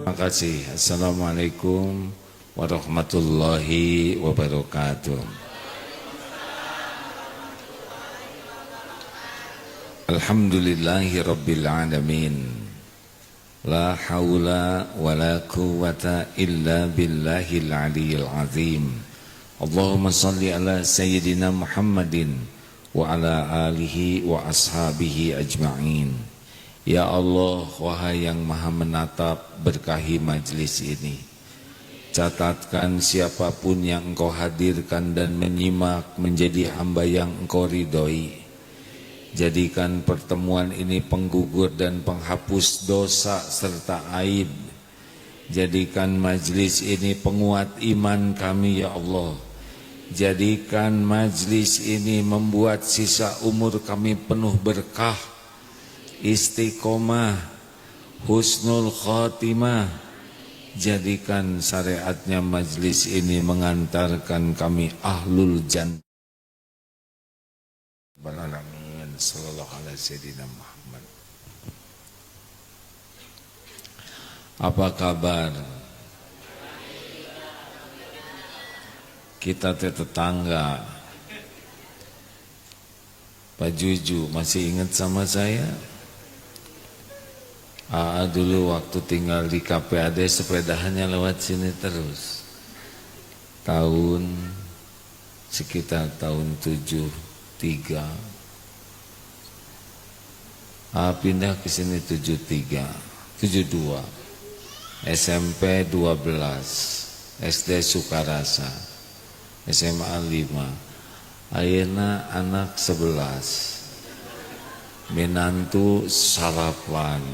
Terima kasih. Assalamualaikum warahmatullahi wabarakatuh. Alhamdulillahi rabbil alamin. La haula wa la quwwata illa billahil aliyyil azim. Allahumma salli ala sayyidina Muhammadin wa ala alihi wa ashabihi ajma'in. Ya Allah, wahai yang maha menatap, berkahi majlis ini. Catatkan siapapun yang engkau hadirkan dan menyimak menjadi hamba yang engkau ridhoi. Jadikan pertemuan ini penggugur dan penghapus dosa serta aib. Jadikan majlis ini penguat iman kami ya Allah. Jadikan majlis ini membuat sisa umur kami penuh berkah, istiqomah, husnul khotimah. Jadikan syariatnya majlis ini mengantarkan kami ahlul jannah. Alamin. Sallallahu alaihi sayyidina Muhammad. Apa kabar? Kita tetangga. Pak Juju masih ingat sama saya? Dulu waktu tinggal di KPAD sepedahannya lewat sini terus. Sekitar tahun 73. Pindah ke sini 73, 72. SMP 12, SD Sukarasa, SMA 5. Ayeuna anak 11. Menantu salapan.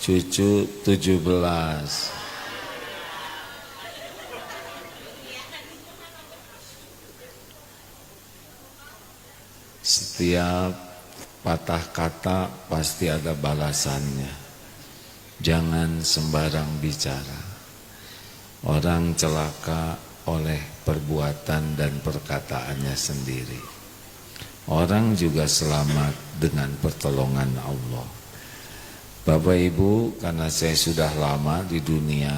Cucu 17. Setiap patah kata pasti ada balasannya. Jangan sembarang bicara. Orang celaka oleh perbuatan dan perkataannya sendiri. Orang juga selamat dengan pertolongan Allah. Bapak Ibu, karena saya sudah lama di dunia,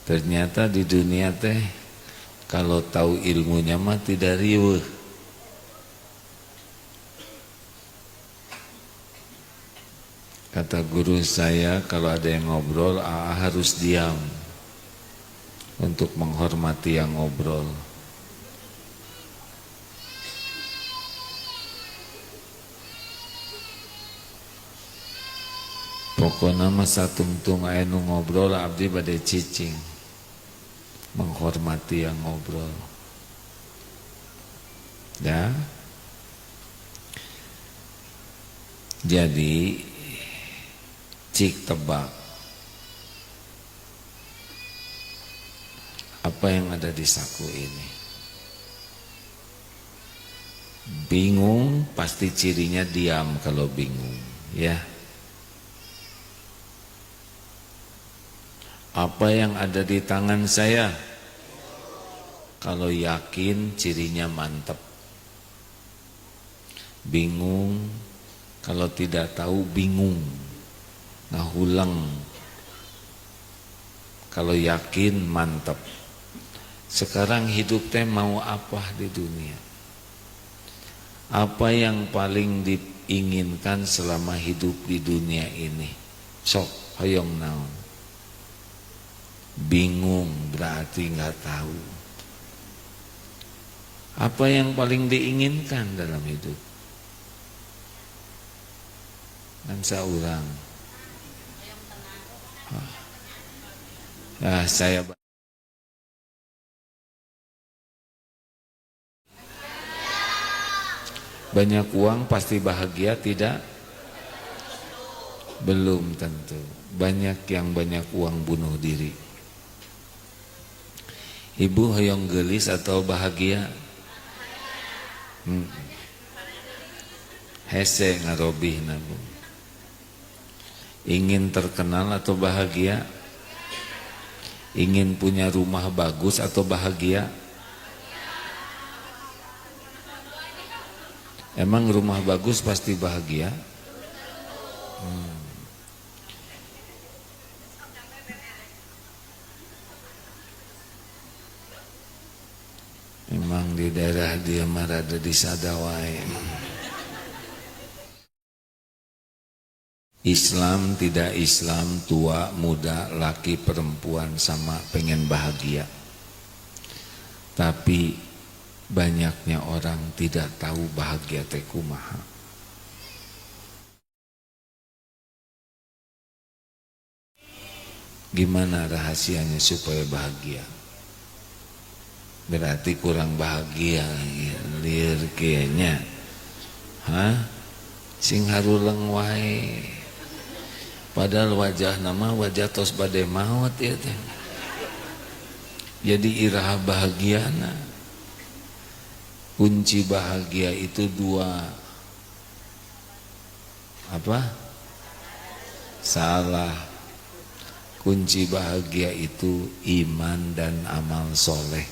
ternyata di dunia teh kalau tahu ilmunya mah tidak riweuh. Kata guru saya, kalau ada yang ngobrol, harus diam untuk menghormati yang ngobrol. Pokoknya masa tungtung aya nu ngobrol, abdi bade cicing, menghormati yang ngobrol. Ya. Jadi cik tebak apa yang ada di saku ini. Bingung, pasti cirinya diam kalau bingung, ya. Apa yang ada di tangan saya? Kalau yakin, cirinya mantap. Bingung, kalau tidak tahu bingung. Ngahulang. Kalau yakin mantap. Sekarang hidup teh mau apa di dunia? Apa yang paling diinginkan selama hidup di dunia ini? Sok hoyong naon. Bingung berarti nggak tahu. Apa yang paling diinginkan dalam hidup? Kan saurang. Saya banyak uang pasti bahagia tidak? Belum tentu. Banyak yang banyak uang bunuh diri. Ibu hoyong gelis atau bahagia? Hese ngarobih nabu. Ingin terkenal atau bahagia? Ingin punya rumah bagus atau bahagia? Emang rumah bagus pasti bahagia? Memang di daerah dia marada di Sadawai. Islam tidak Islam, tua, muda, laki, perempuan sama pengen bahagia. Tapi banyaknya orang tidak tahu bahagia teh kumaha. Gimana rahasianya supaya bahagia? Berarti kurang bahagia lieur kayaknya. Sing haruleng wae. Padahal wajah nama wajah tos bade maut ya teh. Jadi iraha bahagiana. Kunci bahagia itu dua. Apa? Salah. Kunci bahagia itu iman dan amal soleh.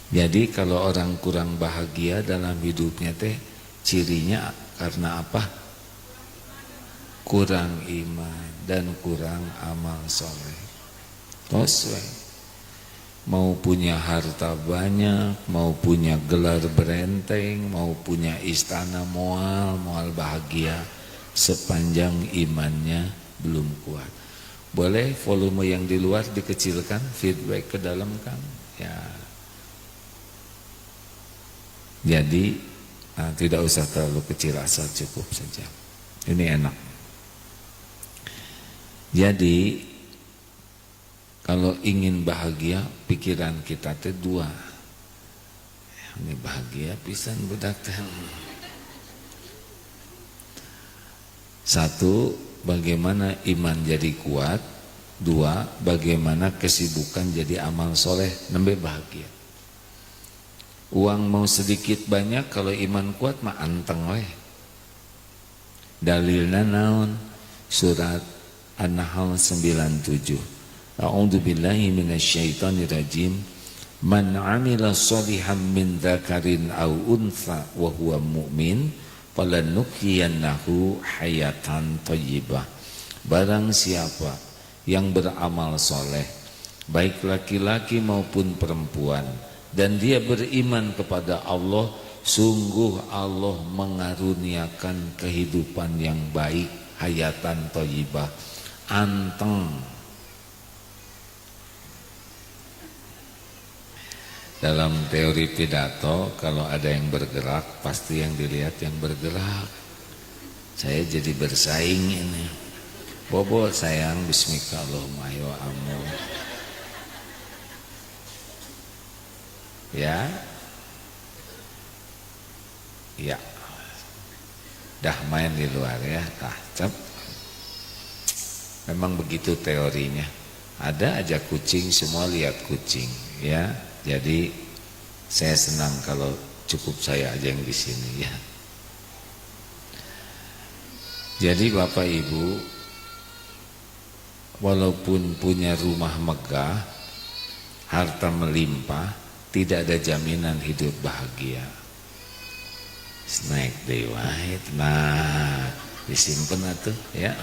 Jadi kalau orang kurang bahagia dalam hidupnya teh cirinya karena apa? Kurang iman dan kurang amal soleh. Toswe. Mau punya harta banyak, mau punya gelar berenteng, mau punya istana moal bahagia sepanjang imannya belum kuat. Boleh volume yang di luar dikecilkan, feedback ke dalam kan? Ya. Jadi tidak usah terlalu kecil, asal cukup saja. Ini enak. Jadi kalau ingin bahagia, pikiran kita teh dua. Ini bahagia pisan budak teh. Satu, bagaimana iman jadi kuat. Dua, bagaimana kesibukan jadi amal soleh, nembe bahagia. Uang mau sedikit banyak, kalau iman kuat mah anteng weh. Dalilna naon? Surat An-Nahl 97. A'udzu billahi minasyaitonir rajim. Man 'amila sholihan min dzakarin aw untha wa huwa mu'min falanuhyiyannahu hayatan thayyibah. Barang siapa yang beramal soleh, baik laki-laki maupun perempuan, dan dia beriman kepada Allah, sungguh Allah mengaruniakan kehidupan yang baik, hayatan thayyibah, anteng. Dalam teori pidato, kalau ada yang bergerak, pasti yang dilihat yang bergerak. Saya jadi bersaing ini. Bobo sayang, bismika Allahumma wa amu. Ya. Ya. Dah main di luar ya, cep. Memang begitu teorinya. Ada aja kucing, semua lihat kucing, ya. Jadi saya senang kalau cukup saya aja yang di sini, ya. Jadi Bapak Ibu, walaupun punya rumah megah, harta melimpah, tidak ada jaminan hidup bahagia. Snack dewa, nah disimpan atuh, ya.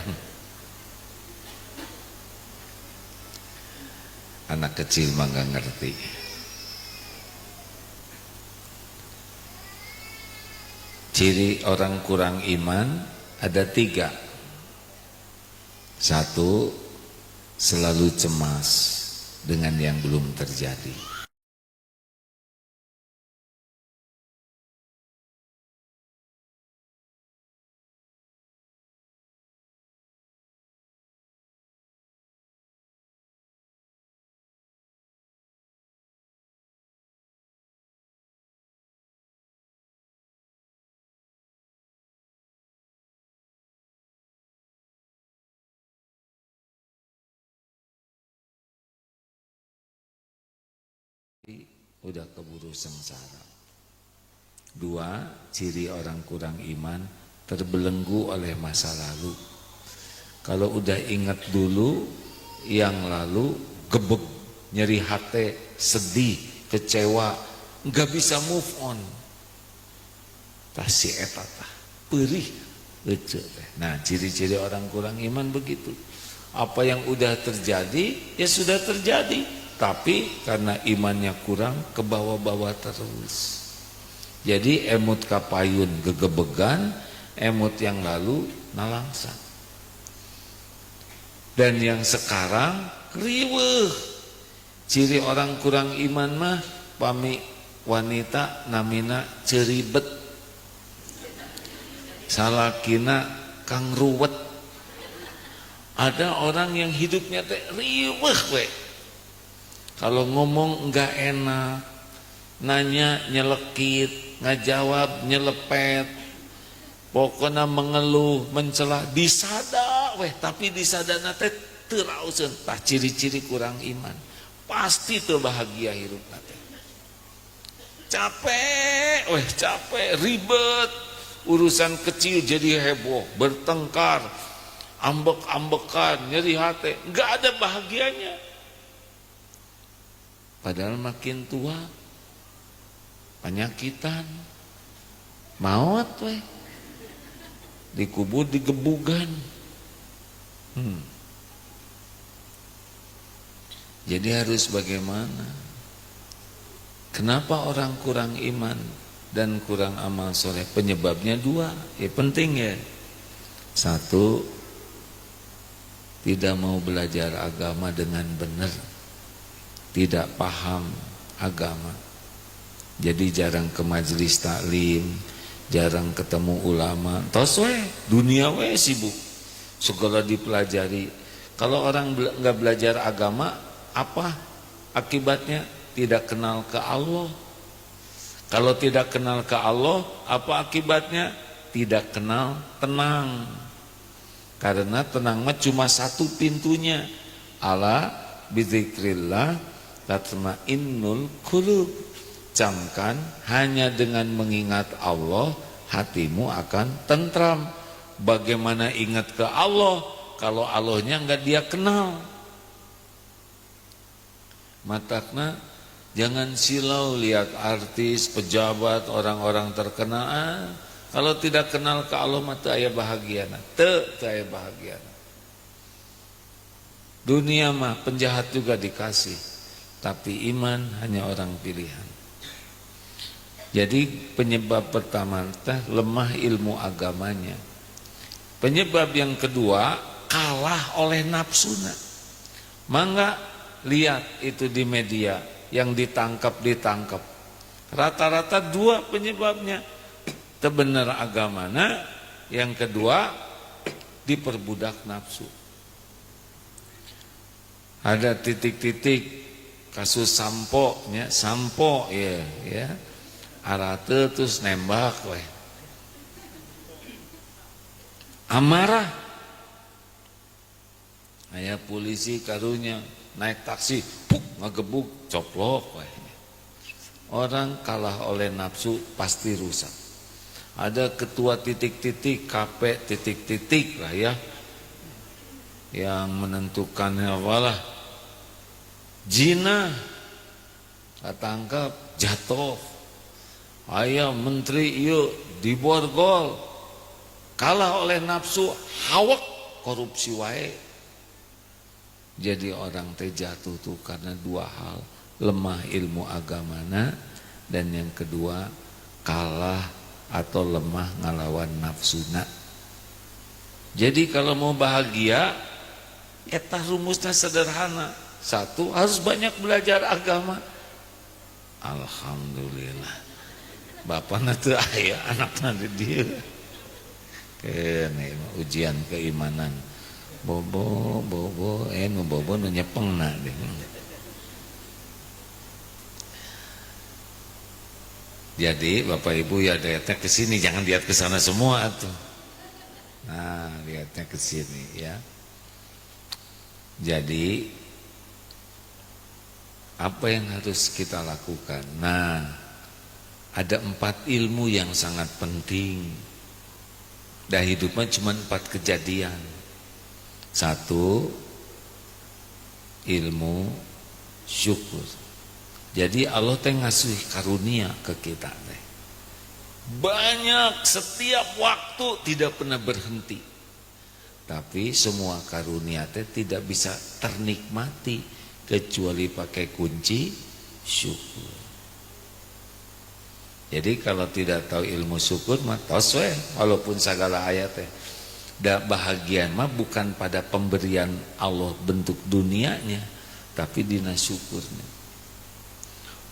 Anak kecil mah gak ngerti. Ciri orang kurang iman ada 3. 1, selalu cemas dengan yang belum terjadi. Udah keburu sengsara. 2, ciri orang kurang iman, terbelenggu oleh masa lalu. Kalau udah ingat dulu yang lalu, gebeg, nyeri hati, sedih, kecewa, nggak bisa move on. Tah si eta tah perih. Nah, ciri-ciri orang kurang iman begitu. Apa yang udah terjadi, ya sudah terjadi. tapi karena imannya kurang ke bawah-bawah terus. Jadi emut kapayun gegebegan, emut yang lalu nalangsa. Dan yang sekarang riweuh. Ciri orang kurang iman mah pami wanita namina ceribet, salakina kang ruwet. Ada orang yang hidupnya teh riweuh we. Kalau ngomong enggak enak, nanya nyelekit, ngajawab nyelepet, pokoknya mengeluh, mencela, disada weh, tapi disadana teh teu raoseun. Tah ciri-ciri kurang iman. Pasti teu bahagia hirupna teh. Capek weh, capek, ribet. Urusan kecil jadi heboh, bertengkar, ambek-ambekan, nyeri hati, enggak ada bahagianya. Padahal makin tua penyakitan, maut weh, dikubur digebugan. Jadi harus bagaimana? Kenapa orang kurang iman dan kurang amal soleh? Penyebabnya dua, penting ya. Satu, tidak mau belajar agama dengan benar, tidak paham agama. Jadi jarang ke majelis taklim, jarang ketemu ulama. Tos we, dunia we sibuk, segala dipelajari. Kalau orang nggak belajar agama, apa akibatnya? Tidak kenal ke Allah. Kalau tidak kenal ke Allah, apa akibatnya? Tidak kenal tenang. Karena tenang mah cuma satu pintunya. Ala bizikrillah tatma'innul qulub. Camkan, hanya dengan mengingat Allah hatimu akan tentram. Bagaimana ingat ke Allah kalau Allahnya enggak dia kenal? Matakna jangan silau lihat artis, pejabat, orang-orang terkenal. Kalau tidak kenal ke Allah mah teu aya bahagiana. Teu aya bahagiana. Dunia mah penjahat juga dikasih, tapi iman hanya orang pilihan. Jadi penyebab pertama teh lemah ilmu agamanya. Penyebab yang kedua kalah oleh nafsuna. Mangga lihat itu di media yang ditangkap. Rata-rata dua penyebabnya. Teu bener agamana, yang kedua diperbudak nafsu. Ada titik-titik kasus sampo ya. Arate terus nembak weh. Amarah. Aya polisi karunya naik taksi, puk ngagebuk, coplok weh. Orang kalah oleh nafsu pasti rusak. Ada ketua titik-titik, KP titik-titik lah ya, yang menentukan apalah. Zina ketangkap, jatuh. Aya menteri ieu diborgol, kalah oleh nafsu, hawak korupsi wae. Jadi orang teh jatuh tuh karena dua hal, lemah ilmu agamana, dan yang kedua kalah atau lemah ngalawan nafsuna. Jadi kalau mau bahagia, eta rumusnya sederhana. Satu, harus banyak belajar agama. Alhamdulillah. Bapakna teu aya, anakna di dieu. Kene ujian keimanan. Bobo nu bobo nu nyepengna deh. Jadi Bapak Ibu ya lihatnya ke sini, jangan lihat ke sana semua tuh. Nah, lihatnya ke sini ya. Jadi apa yang harus kita lakukan? Nah, ada 4 ilmu yang sangat penting. Dah hidupnya cuma 4 kejadian. 1, ilmu syukur. Jadi Allah teh ngasih karunia ke kita teh. Banyak, setiap waktu, tidak pernah berhenti. Tapi semua karunia teh tidak bisa ternikmati kecuali pakai kunci syukur. Jadi kalau tidak tahu ilmu syukur mah tos we walaupun segala ayat teh. Da bahagia mah bukan pada pemberian Allah bentuk dunianya, tapi dina syukurnya.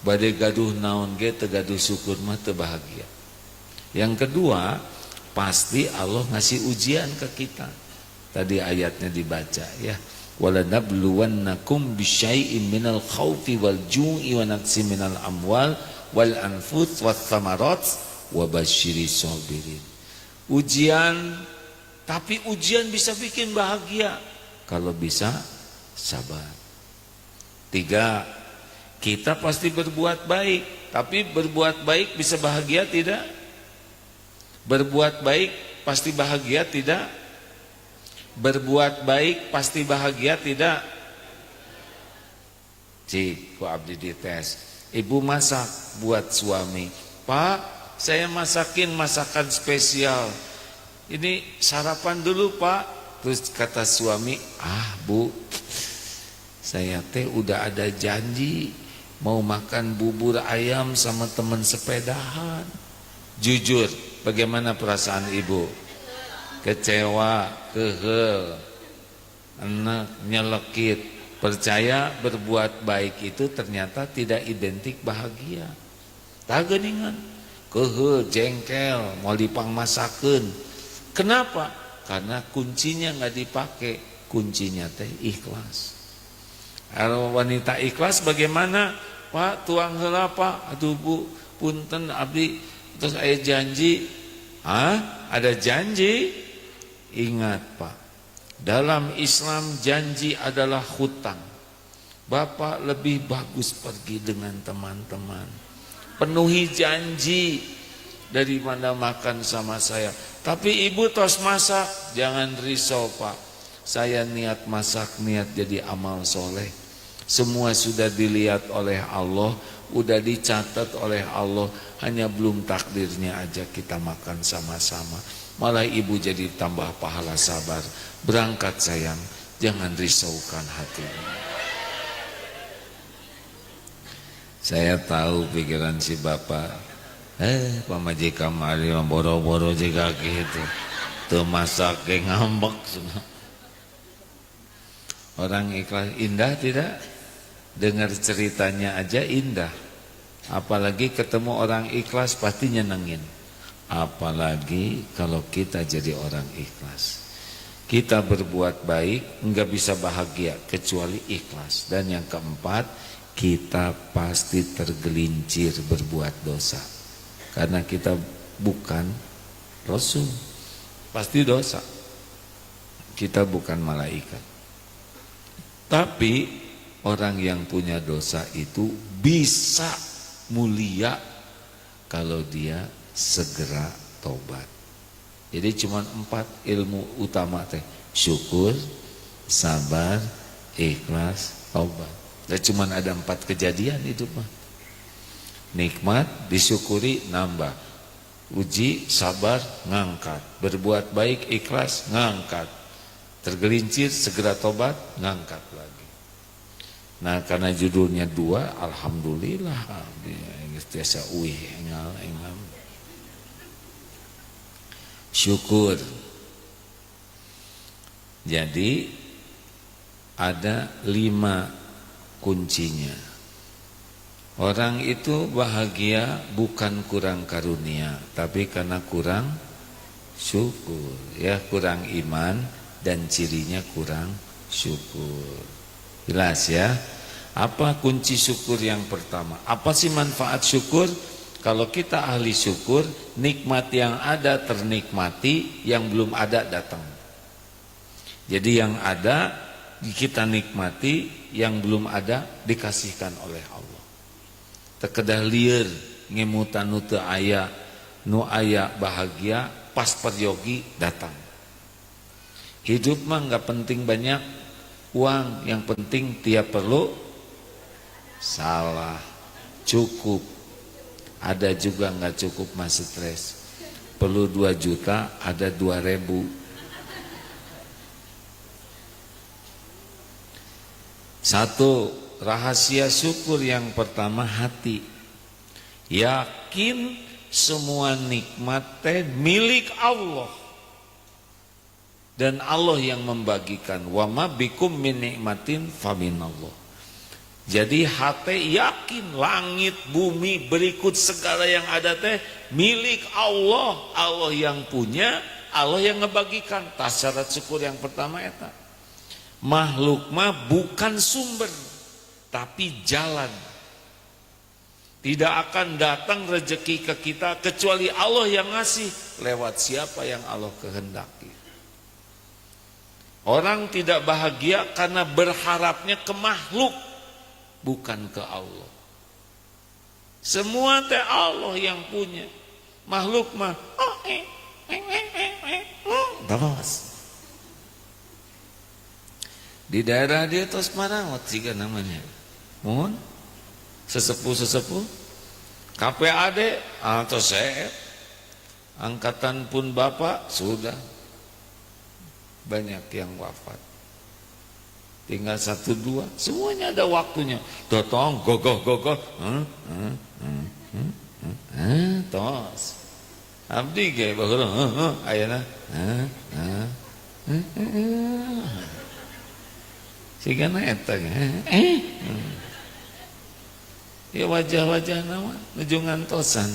Bade gaduh naon ge teu gaduh syukur mah teu bahagia. Yang kedua, pasti Allah ngasih ujian ke kita. Tadi ayatnya dibaca ya. Walanabluwannakum bisyai'in minal khaufi wal ju'i wa naqsin minal amwal wal anfus was samarat wa basyiris sabirin. Ujian, tapi ujian bisa bikin bahagia kalau bisa sabar. 3, kita pasti berbuat baik, tapi berbuat baik bisa bahagia tidak? Berbuat baik pasti bahagia tidak? Berbuat baik pasti bahagia tidak? Cik, ku abdi dites. Ibu masak buat suami. Pak, saya masakin masakan spesial. Ini sarapan dulu pak. Terus kata suami, bu, saya teh udah ada janji mau makan bubur ayam sama teman sepedahan. Jujur, bagaimana perasaan ibu? Kecewa, kehel, enak, nyelekit. Percaya berbuat baik itu ternyata tidak identik bahagia. Tak geningan, kehel, jengkel, mau dipangmasakeun. Kenapa? Karena kuncinya nggak dipakai. Kuncinya teh ikhlas. Kalau wanita ikhlas bagaimana? Pak, tuang heula pak. Aduh bu, punten abdi. Terus aya janji. Ada janji? Ingat pak, dalam Islam janji adalah hutang. Bapak lebih bagus pergi dengan teman-teman. Penuhi janji daripada makan sama saya. Tapi ibu tos masak, jangan risau pak. Saya niat masak, niat jadi amal soleh. Semua sudah dilihat oleh Allah, udah dicatat oleh Allah. Hanya belum takdirnya aja kita makan sama-sama. Malah ibu jadi tambah pahala sabar. Berangkat sayang, jangan risaukan hatimu. Saya tahu pikiran si bapak. Pamajikan mari boro-boro juga gitu. Tuh masak ke ngambek. Orang ikhlas indah tidak? Dengar ceritanya aja indah. Apalagi ketemu orang ikhlas pasti nyenengin. Apalagi kalau kita jadi orang ikhlas. Kita berbuat baik enggak bisa bahagia kecuali ikhlas. Dan yang keempat, kita pasti tergelincir berbuat dosa. Karena kita bukan Rasul, pasti dosa. Kita bukan malaikat. Tapi orang yang punya dosa itu bisa mulia kalau dia segera tobat. Jadi cuma 4 ilmu utama teh: syukur, sabar, ikhlas, tobat. Dan cuma ada 4 kejadian itu mah. Nikmat disyukuri nambah, uji sabar ngangkat, berbuat baik ikhlas ngangkat, tergelincir segera tobat ngangkat lagi. Nah karena judulnya 2, alhamdulillah biasa engal syukur. Jadi ada 5 kuncinya. Orang itu bahagia bukan kurang karunia, tapi karena kurang syukur, ya kurang iman dan cirinya kurang syukur. Jelas ya? Apa kunci syukur yang pertama? Apa sih manfaat syukur? Kalau kita ahli syukur, nikmat yang ada ternikmati, yang belum ada datang. Jadi yang ada kita nikmati, yang belum ada dikasihkan oleh Allah. Tekedah lieur ngemutan nu teu aya, nu aya bahagia pas peryogi datang. Hidup mah enggak penting banyak uang, yang penting tiap perlu salah, cukup. Ada juga enggak cukup mah stres. Perlu 2 juta, ada 2.000. Satu, rahasia syukur yang pertama hati. Yakin semua nikmat teh milik Allah. Dan Allah yang membagikan. Wa ma bikum min nikmatin faminallah. Jadi hati yakin langit, bumi, berikut segala yang ada teh milik Allah. Allah yang punya, Allah yang ngebagikan. Tas syarat syukur yang pertama eta. Makhluk mah bukan sumber, tapi jalan. Tidak akan datang rezeki ke kita kecuali Allah yang ngasih lewat siapa yang Allah kehendaki. Orang tidak bahagia karena berharapnya ke makhluk, bukan ke Allah. Semua teh Allah yang punya. Makhluk mah terus. Di daerah dia terus Marawat juga namanya. Mohon sesepuh-sesepuh KPAD atau saya angkatan pun bapak sudah banyak yang wafat. Tinggal 1-2, semuanya ada waktunya. Totong, gogoh. Tos. Abdi ge baheula ayeuna. Sigana eta ge. Ya wajah-wajah nama nuju ngantosan.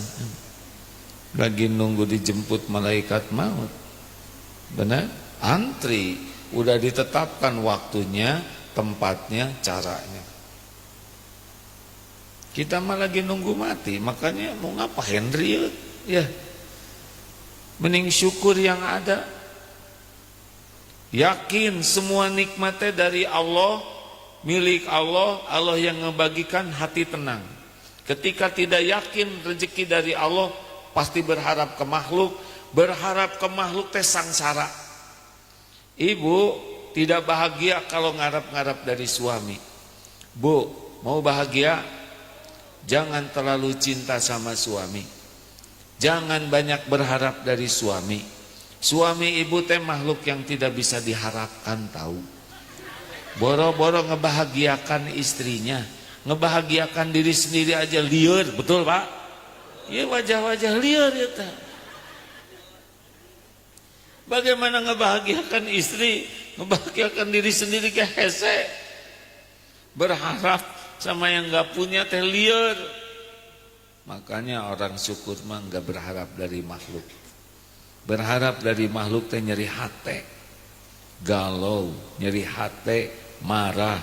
Lagi nunggu dijemput malaikat maut. Benar? Antri. Udah ditetapkan waktunya, tempatnya, caranya. Kita mah lagi nunggu mati, makanya mau ngapa Henry ya. Mending syukur yang ada. Yakin semua nikmatnya dari Allah, milik Allah, Allah yang ngebagikan, hati tenang. Ketika tidak yakin rezeki dari Allah, pasti berharap ke makhluk teh sangsara. Ibu tidak bahagia kalau ngarap-ngarap dari suami. Bu, mau bahagia? Jangan terlalu cinta sama suami. Jangan banyak berharap dari suami. Suami ibu teh makhluk yang tidak bisa diharapkan tahu. Boro-boro ngebahagiakan istrinya, ngebahagiakan diri sendiri aja liar, betul Pak? Iya wajah-wajah liar ya ta. Bagaimana ngebahagiakan istri, ngebahagiakan diri sendiri ke hese. Berharap sama yang gak punya teh liar. Makanya orang syukur mah gak berharap dari makhluk. Berharap dari makhluk teh nyeri hati, galau, nyeri hati, marah.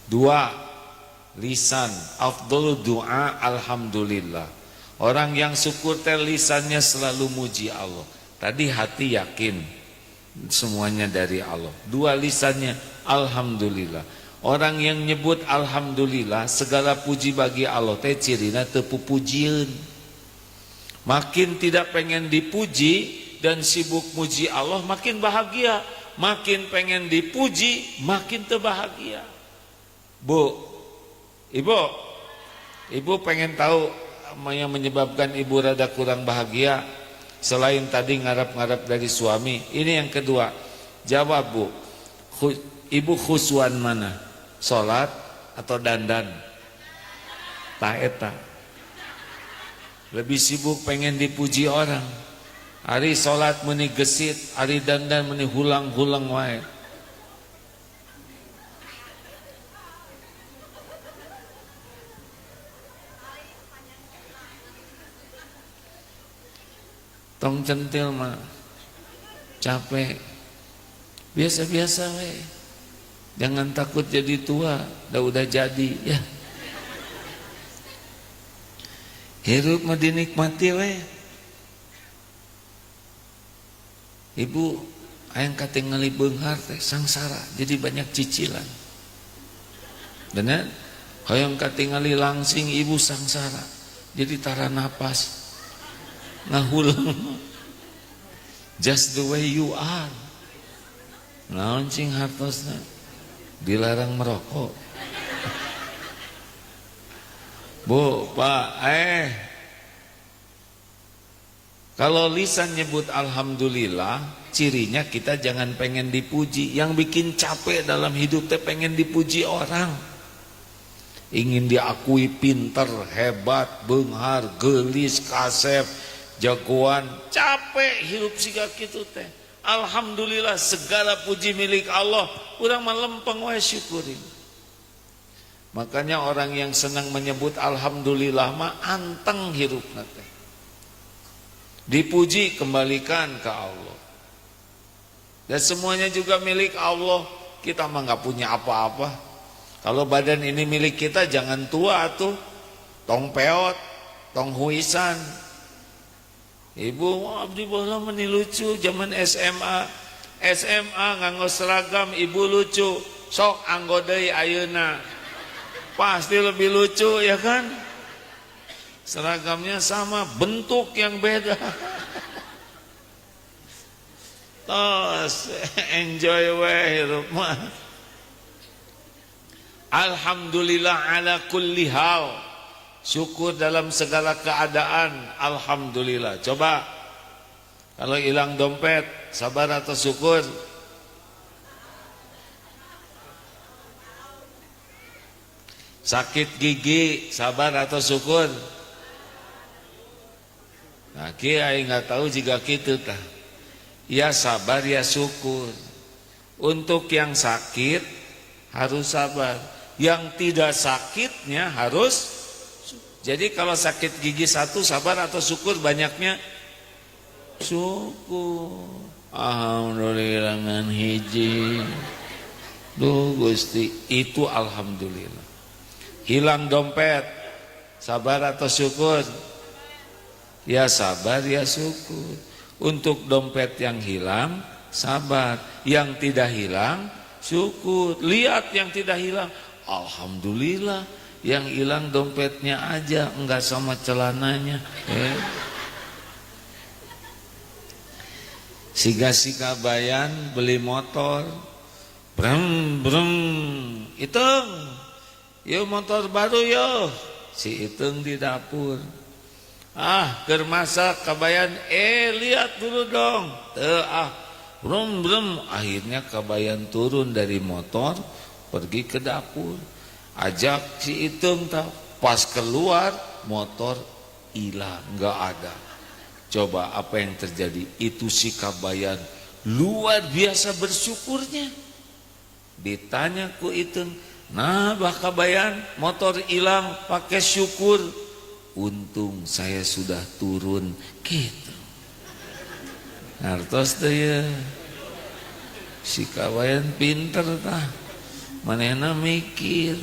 2, lisan, afdhalu doa alhamdulillah. Orang yang syukur teh lisannya selalu muji Allah. Tadi hati yakin semuanya dari Allah. 2, lisannya alhamdulillah. Orang yang nyebut alhamdulillah, segala puji bagi Allah teh cirina teu pupujian. Makin tidak pengen dipuji dan sibuk muji Allah, makin bahagia. Makin pengen dipuji, makin teu bahagia. Bu, ibu pengen tahu yang menyebabkan ibu rada kurang bahagia? Selain tadi ngarap-ngarap dari suami, ini yang kedua. Jawab Bu, ibu khusuan mana? Sholat atau dandan? Taeta. Lebih sibuk pengen dipuji orang. Hari sholat meni gesit, hari dandan meni hulang-hulang wae. Tong centil mah capek, biasa-biasa we. Jangan takut jadi tua, udah jadi ya. Hirup mah dinikmati we. Ibu hayang katingali beunghar teh sangsara, jadi banyak cicilan. Bener? Hayang katingali langsing ibu sangsara, jadi tara napas. Ngahulang. Just the way you are. Naoncing hartosna dilarang merokok. Bu, Pak, kalau lisan nyebut alhamdulillah, cirinya kita jangan pengen dipuji. Yang bikin capek dalam hidup teh pengen dipuji orang. ingin diakui pinter, hebat, beunghar, geulis, kasep, jagoan, capek hirup siga kitu teh. Alhamdulillah segala puji milik Allah, urang mah lempeng wae syukurin. Makanya orang yang senang menyebut alhamdulillah mah anteng hirupna teh. Dipuji kembalikan ke Allah. Dan semuanya juga milik Allah. Kita mah nggak punya apa-apa. Kalau badan ini milik kita jangan tua tuh. Tong peot, tong huisan. Ibu abdi bola meni lucu zaman SMA. SMA nganggo seragam ibu lucu. Sok anggo deui ayeuna. Pasti lebih lucu ya kan? Seragamnya sama, bentuk yang beda. Tos enjoy wae hirup mah. Alhamdulillah ala kulli hal. Syukur dalam segala keadaan. Alhamdulillah. Coba kalau hilang dompet, sabar atau syukur? Sakit gigi, sabar atau syukur? Nah, kiai nggak tahu jika gitu tah. Ya sabar ya syukur. Untuk yang sakit harus sabar. Yang tidak sakitnya harus. Jadi kalau sakit gigi satu sabar atau syukur banyaknya? Syukur. Alhamdulillah ngan hiji. Duh Gusti, itu alhamdulillah. Hilang dompet, sabar atau syukur? Ya sabar ya syukur. Untuk dompet yang hilang, sabar. Yang tidak hilang, syukur. Lihat yang tidak hilang, alhamdulillah. Yang hilang dompetnya aja, enggak sama celananya. Siga-siga bayan beli motor, brem brem, hitung, yo motor baru yo, si hitung di dapur. Keur masak kabayan, lihat dulu dong. Brum brum, akhirnya kabayan turun dari motor pergi ke dapur. Ajak si Itung tahu. Pas keluar motor hilang, enggak ada. Coba apa yang terjadi? Itu si kabayan luar biasa bersyukurnya. Ditanya ku Itung, nah bah kabayan motor hilang pakai syukur. Untung saya sudah turun gitu. Ngartos teh ya. Si kawayan pinter tah. Manehna mikir,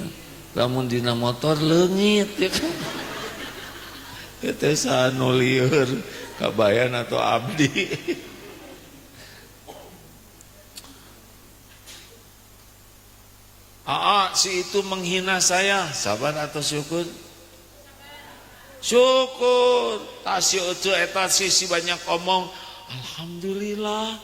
lamun dina motor leungit ya kan. Teh sanu lieur kabayan atau abdi. Si itu menghina saya, sabar atau syukur? Syukur. Tasih itu eta si banyak omong. Alhamdulillah,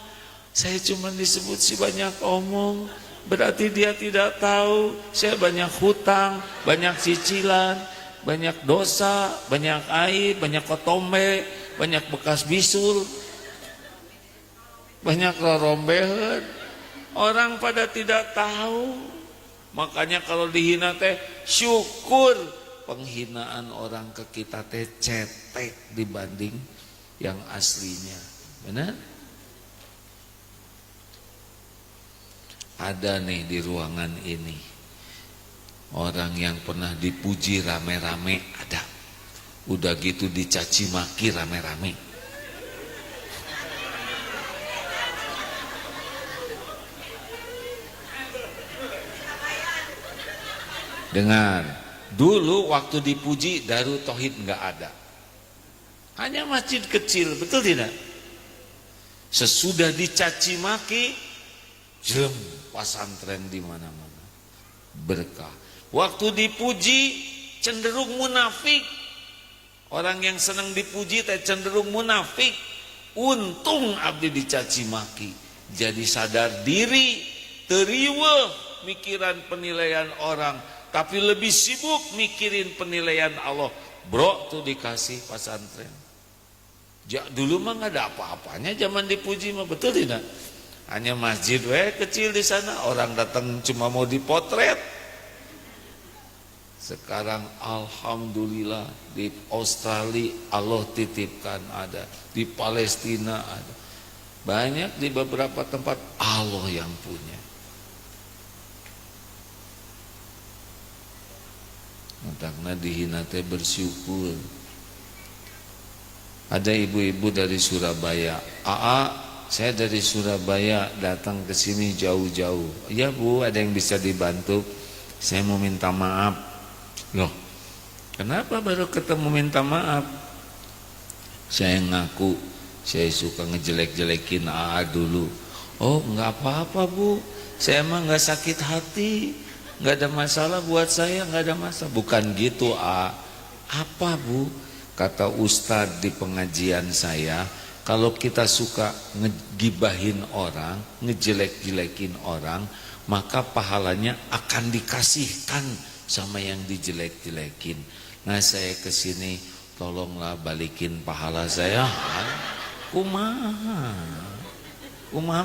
saya cuma disebut si banyak omong. Berarti dia tidak tahu saya banyak hutang, banyak cicilan, banyak dosa, banyak aib, banyak kotombe, banyak bekas bisul, banyak rorombehan. Orang pada tidak tahu. Makanya kalau dihina teh syukur. Penghinaan orang ke kita teh cetek dibanding yang aslinya. Benar? Ada nih di ruangan ini orang yang pernah dipuji rame-rame, ada. Udah gitu dicaci maki rame-rame. Dengar. Dulu waktu dipuji Darut Tauhid enggak ada. Hanya masjid kecil, betul tidak? Sesudah dicaci maki, jem pesantren di mana-mana. Berkah. Waktu dipuji cenderung munafik. Orang yang senang dipuji teh cenderung munafik. Untung abdi dicaci maki. Jadi sadar diri, teriweuh mikiran penilaian orang. Tapi lebih sibuk mikirin penilaian Allah. Bro tuh dikasih pesantren. Dulu mah nggak ada apa-apanya zaman dipuji mah, betul tidak? Hanya masjid kecil di sana. Orang datang cuma mau dipotret. Sekarang alhamdulillah di Australia Allah titipkan ada, di Palestina ada. Banyak di beberapa tempat Allah yang punya. Entahnya dihina teh bersyukur. Ada ibu-ibu dari Surabaya. Saya dari Surabaya datang ke sini jauh-jauh. Ya Bu, ada yang bisa dibantu? Saya mau minta maaf. Loh, kenapa baru ketemu minta maaf? Saya ngaku, saya suka ngejelek-jelekin AA dulu. Oh, nggak apa-apa Bu, saya emang nggak sakit hati, nggak ada masalah buat saya, nggak ada masalah. Bukan gitu AA. Apa Bu? Kata Ustadz di pengajian saya, kalau kita suka ngegibahin orang, ngejelek-jelekin orang, maka pahalanya akan dikasihkan sama yang dijelek-jelekin. Nah saya kesini, tolonglah balikin pahala saya. Kumaha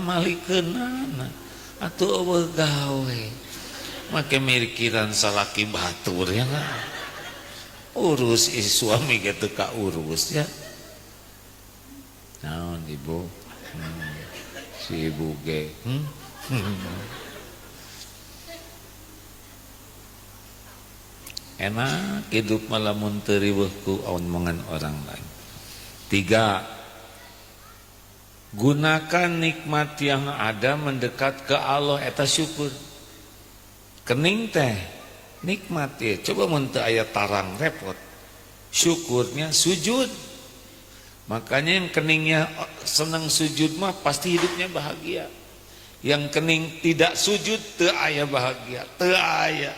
malikeunana atuh eueuh gawe make mikiran salaki batur ya nggak urus suami gitu ka urus ya. Naon ibu? Si ibu ge enak hidup malamun teu riweuh ku omongan orang lain. 3, gunakan nikmat yang ada mendekat ke Allah, eta syukur. Kening teh nikmat ya, coba mun teu aya tarang repot. Syukurnya sujud. Makanya yang keningnya senang sujud mah pasti hidupnya bahagia. Yang kening tidak sujud teu aya bahagia, teu aya.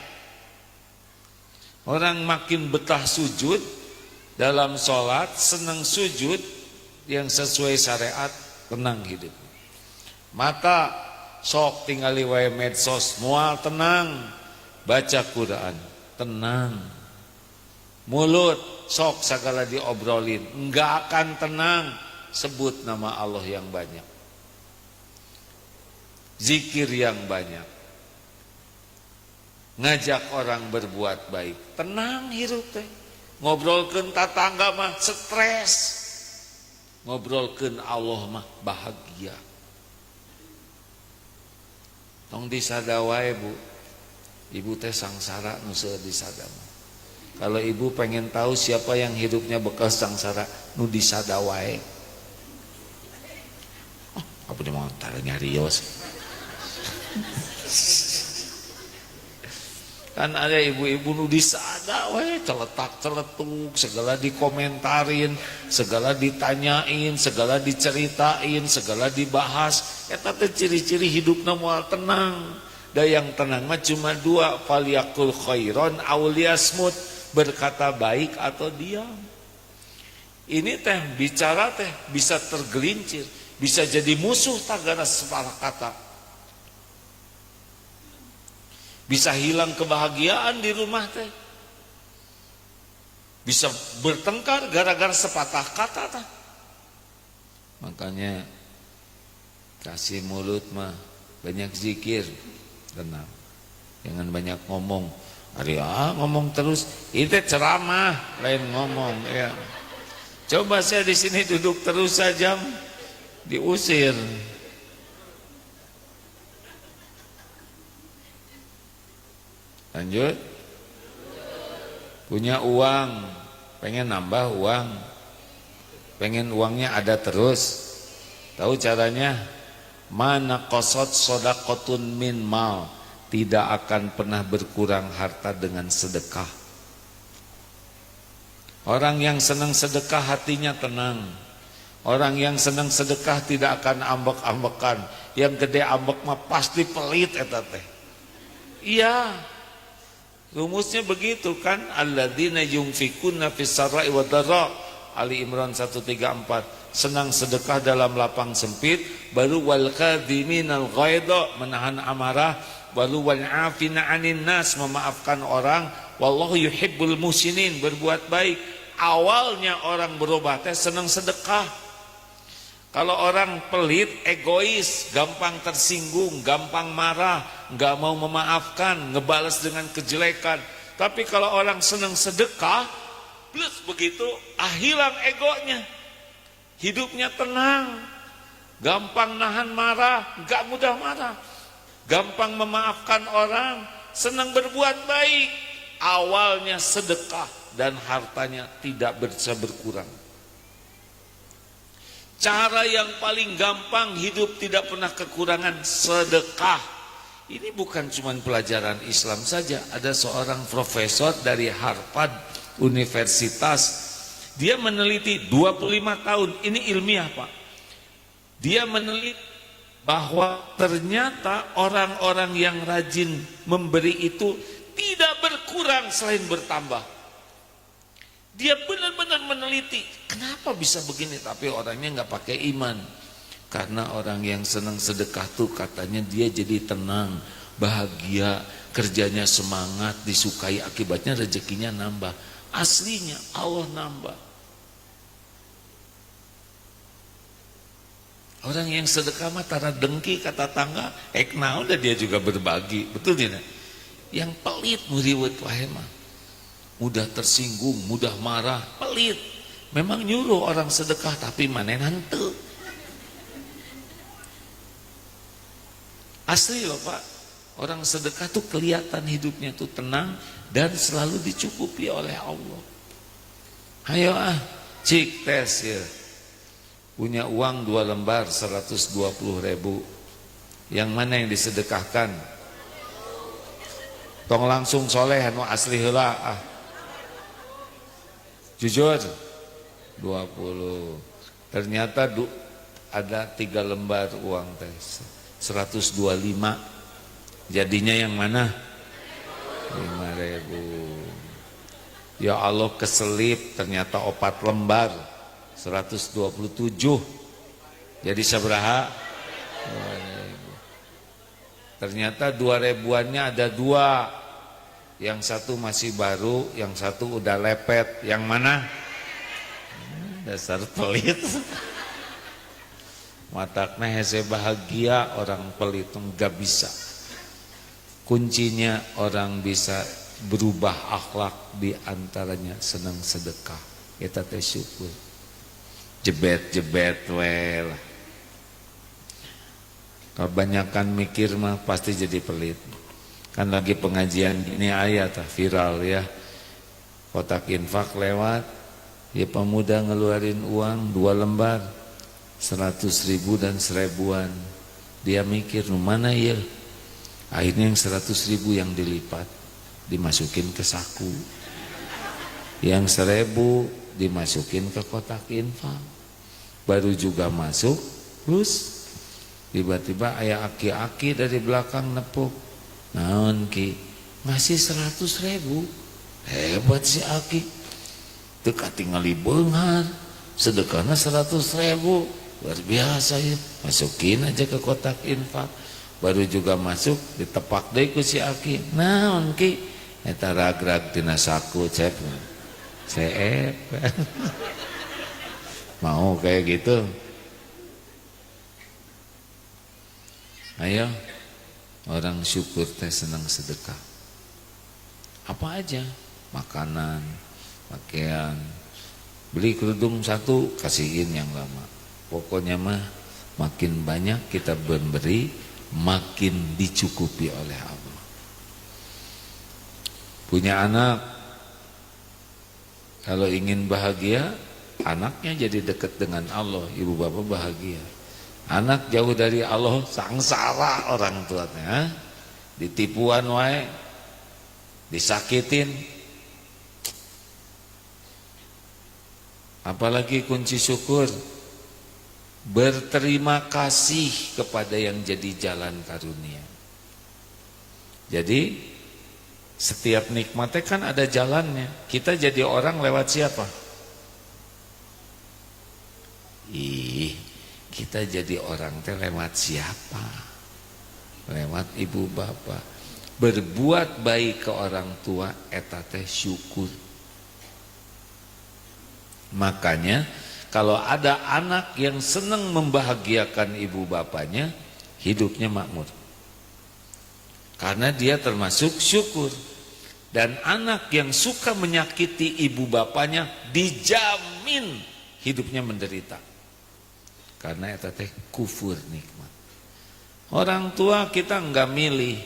Orang makin betah sujud dalam sholat, senang sujud yang sesuai syariat, tenang hidup. Mata sok tinggali wae medsos, mual tenang, baca Quran, tenang. Mulut sok segala diobrolin, enggak akan tenang, sebut nama Allah yang banyak. Zikir yang banyak. Ngajak orang berbuat baik, tenang hirup teh. Ngobrolkeun tatangga mah stres, ngobrolkeun Allah mah bahagia. Tong disada wae Bu, ibu teh sangsara nu seueur disada mah. Kalau ibu pengen tahu siapa yang hidupnya bekas sangsara, nu disada wae. Apa dia mau nyarios? Kan ada ibu-ibu nu disada we celetak-celetuk, segala dikomentarin, segala ditanyain, segala diceritain, segala dibahas. Eta teh ciri-ciri hidupna moal tenang. Da yang tenang mah cuma 2, falyakul khairon aw liyasmut, berkata baik atau diam. Ini teh bicara teh bisa tergelincir, bisa jadi musuh tagana sepala kata. Bisa hilang kebahagiaan di rumah teh. Bisa bertengkar gara-gara sepatah kata teh. Makanya kasih mulut mah banyak zikir, tenang. Jangan banyak ngomong. Ngomong terus, itu ceramah, lain ngomong ya. Coba saya di sini duduk terus saja diusir. Lanjut. Punya uang, pengen nambah uang, pengen uangnya ada terus. Tahu caranya? Mana qasad shadaqatun min mal, tidak akan pernah berkurang harta dengan sedekah. Orang yang senang sedekah hatinya tenang. Orang yang senang sedekah tidak akan ambek-ambekan. Yang gede ambek mah pasti pelit eta teh. Iya. Rumusnya begitu kan, alladzina yunfikuna fis sarai wad dharra, Ali Imran 134. Senang sedekah dalam lapang sempit, baru wal kadhiminal ghaidha, menahan amarah, baru wal afina 'anin nas, memaafkan orang, wallahu yuhibbul muhsinin, berbuat baik. Awalnya orang berubah teh senang sedekah. Kalau orang pelit, egois, gampang tersinggung, gampang marah, nggak mau memaafkan, ngebales dengan kejelekan. Tapi kalau orang senang sedekah, plus begitu, hilang egonya. Hidupnya tenang, gampang nahan marah, gak mudah marah, gampang memaafkan orang, senang berbuat baik. Awalnya sedekah dan hartanya tidak bisa berkurang. Cara yang paling gampang hidup tidak pernah kekurangan, sedekah. Ini bukan cuma pelajaran Islam saja. Ada seorang profesor dari Harvard Universitas, dia meneliti 25 tahun, ini ilmiah Pak. Dia meneliti bahwa ternyata orang-orang yang rajin memberi itu tidak berkurang selain bertambah. Dia benar-benar meneliti, kenapa bisa begini, tapi orangnya nggak pakai iman. Karena orang yang senang sedekah tuh katanya dia jadi tenang, bahagia, kerjanya semangat, disukai, akibatnya rezekinya nambah. Aslinya Allah nambah. Orang yang sedekah mah tara dengki kata tangga, ekna udah dia juga berbagi, betul tidak? Yang pelit muriwet wae mah, mudah tersinggung, mudah marah, pelit. Memang nyuruh orang sedekah tapi manenan teu. Asli loh Pak, orang sedekah tuh kelihatan hidupnya tuh tenang dan selalu dicukupi oleh Allah. Ayo cik tes ya. Punya uang 2 lembar 120.000. Yang mana yang disedekahkan? Tong langsung soleh anu asli heula Jujur 20. Ternyata ada 3 lembar uang tes 125. Jadinya yang mana? 5.000. Ya Allah keselip, ternyata 4 lembar 127. Jadi sabaraha? 2.000. Ternyata 2.000-annya ada 2. Yang satu masih baru, yang satu udah lepet. Yang mana? Dasar pelit. Matakna hese bahagia, orang pelit enggak bisa. Kuncinya orang bisa berubah akhlak, di antaranya senang sedekah. Eta teh syukur. Jebet-jebet we lah. Kebanyakan mikir mah pasti jadi pelit. Kan lagi pengajian ini ayat viral ya. Kotak infak lewat, ya pemuda ngeluarin uang 2 lembar 100.000 dan 1.000-an. Dia mikir mana ya? Akhirnya yang 100.000 yang dilipat dimasukin ke saku, yang 1.000 dimasukin ke kotak infak. Baru juga masuk, terus tiba-tiba ayah aki-aki dari belakang nepuk, naon ki ngasih 100.000. Hebat si aki, teu katingali beunghar, sedekahna 100.000, luar biasa ya. Masukin aja ke kotak infak. Baru juga masuk, ditepak deui ku si aki, naon ki eta ragrag tina saku cep. Ceep. Mau kayak gitu? Ayo, orang syukur teh senang sedekah. Apa aja, makanan, pakaian. Beli kerudung 1, kasihin yang lama. Pokoknya mah makin banyak kita memberi, makin dicukupi oleh Allah. Punya anak, kalau ingin bahagia, anaknya jadi dekat dengan Allah, ibu bapak bahagia. Anak jauh dari Allah, sangsara orang tuanya, ditipuan wae, disakitin. Apalagi kunci syukur, berterima kasih kepada yang jadi jalan karunia. Jadi setiap nikmatnya kan ada jalannya. Kita jadi orang lewat siapa? Kita jadi orang teh lewat siapa? Lewat ibu bapak. Berbuat baik ke orang tua eta teh syukur. Makanya kalau ada anak yang senang membahagiakan ibu bapaknya, hidupnya makmur. Karena dia termasuk syukur. Dan anak yang suka menyakiti ibu bapaknya dijamin hidupnya menderita. Karena eta teh kufur nikmat. Orang tua kita enggak milih.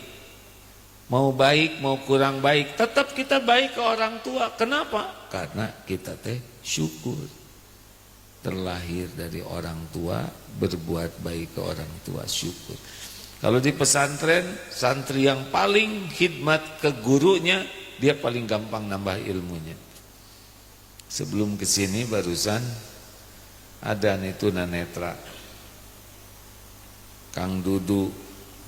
Mau baik mau kurang baik, tetap kita baik ke orang tua. Kenapa? Karena kita teh syukur. Terlahir dari orang tua, berbuat baik ke orang tua, syukur. Kalau di pesantren, santri yang paling khidmat ke gurunya, dia paling gampang nambah ilmunya. Sebelum kesini barusan ada nih tunanetra, Kang Dudu,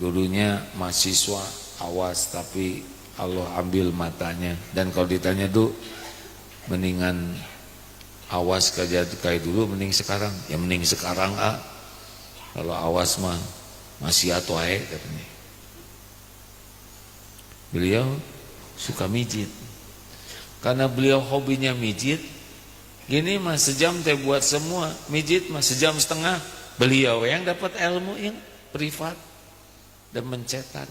dulunya mahasiswa, awas tapi Allah ambil matanya. Dan kalau ditanya tuh, mendingan awas kayak dulu, mending sekarang. Ya mending sekarang Kalau awas mah masih atuh ae katanya. Beliau suka mijit. Karena beliau hobinya mijit, gini mah sejam teh buat semua, mijit mah sejam setengah. Beliau yang dapat ilmu yang privat dan mencetan.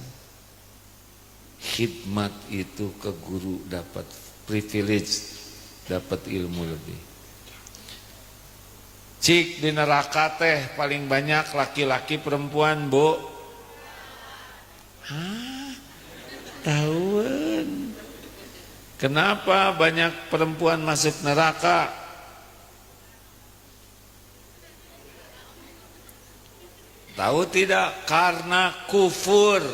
Khidmat itu ke guru dapat privilege, dapat ilmu lebih. Cik di neraka teh paling banyak laki-laki perempuan, Bu? Hah? Tahuan. Kenapa banyak perempuan masuk neraka? Tahu tidak? Karena kufur.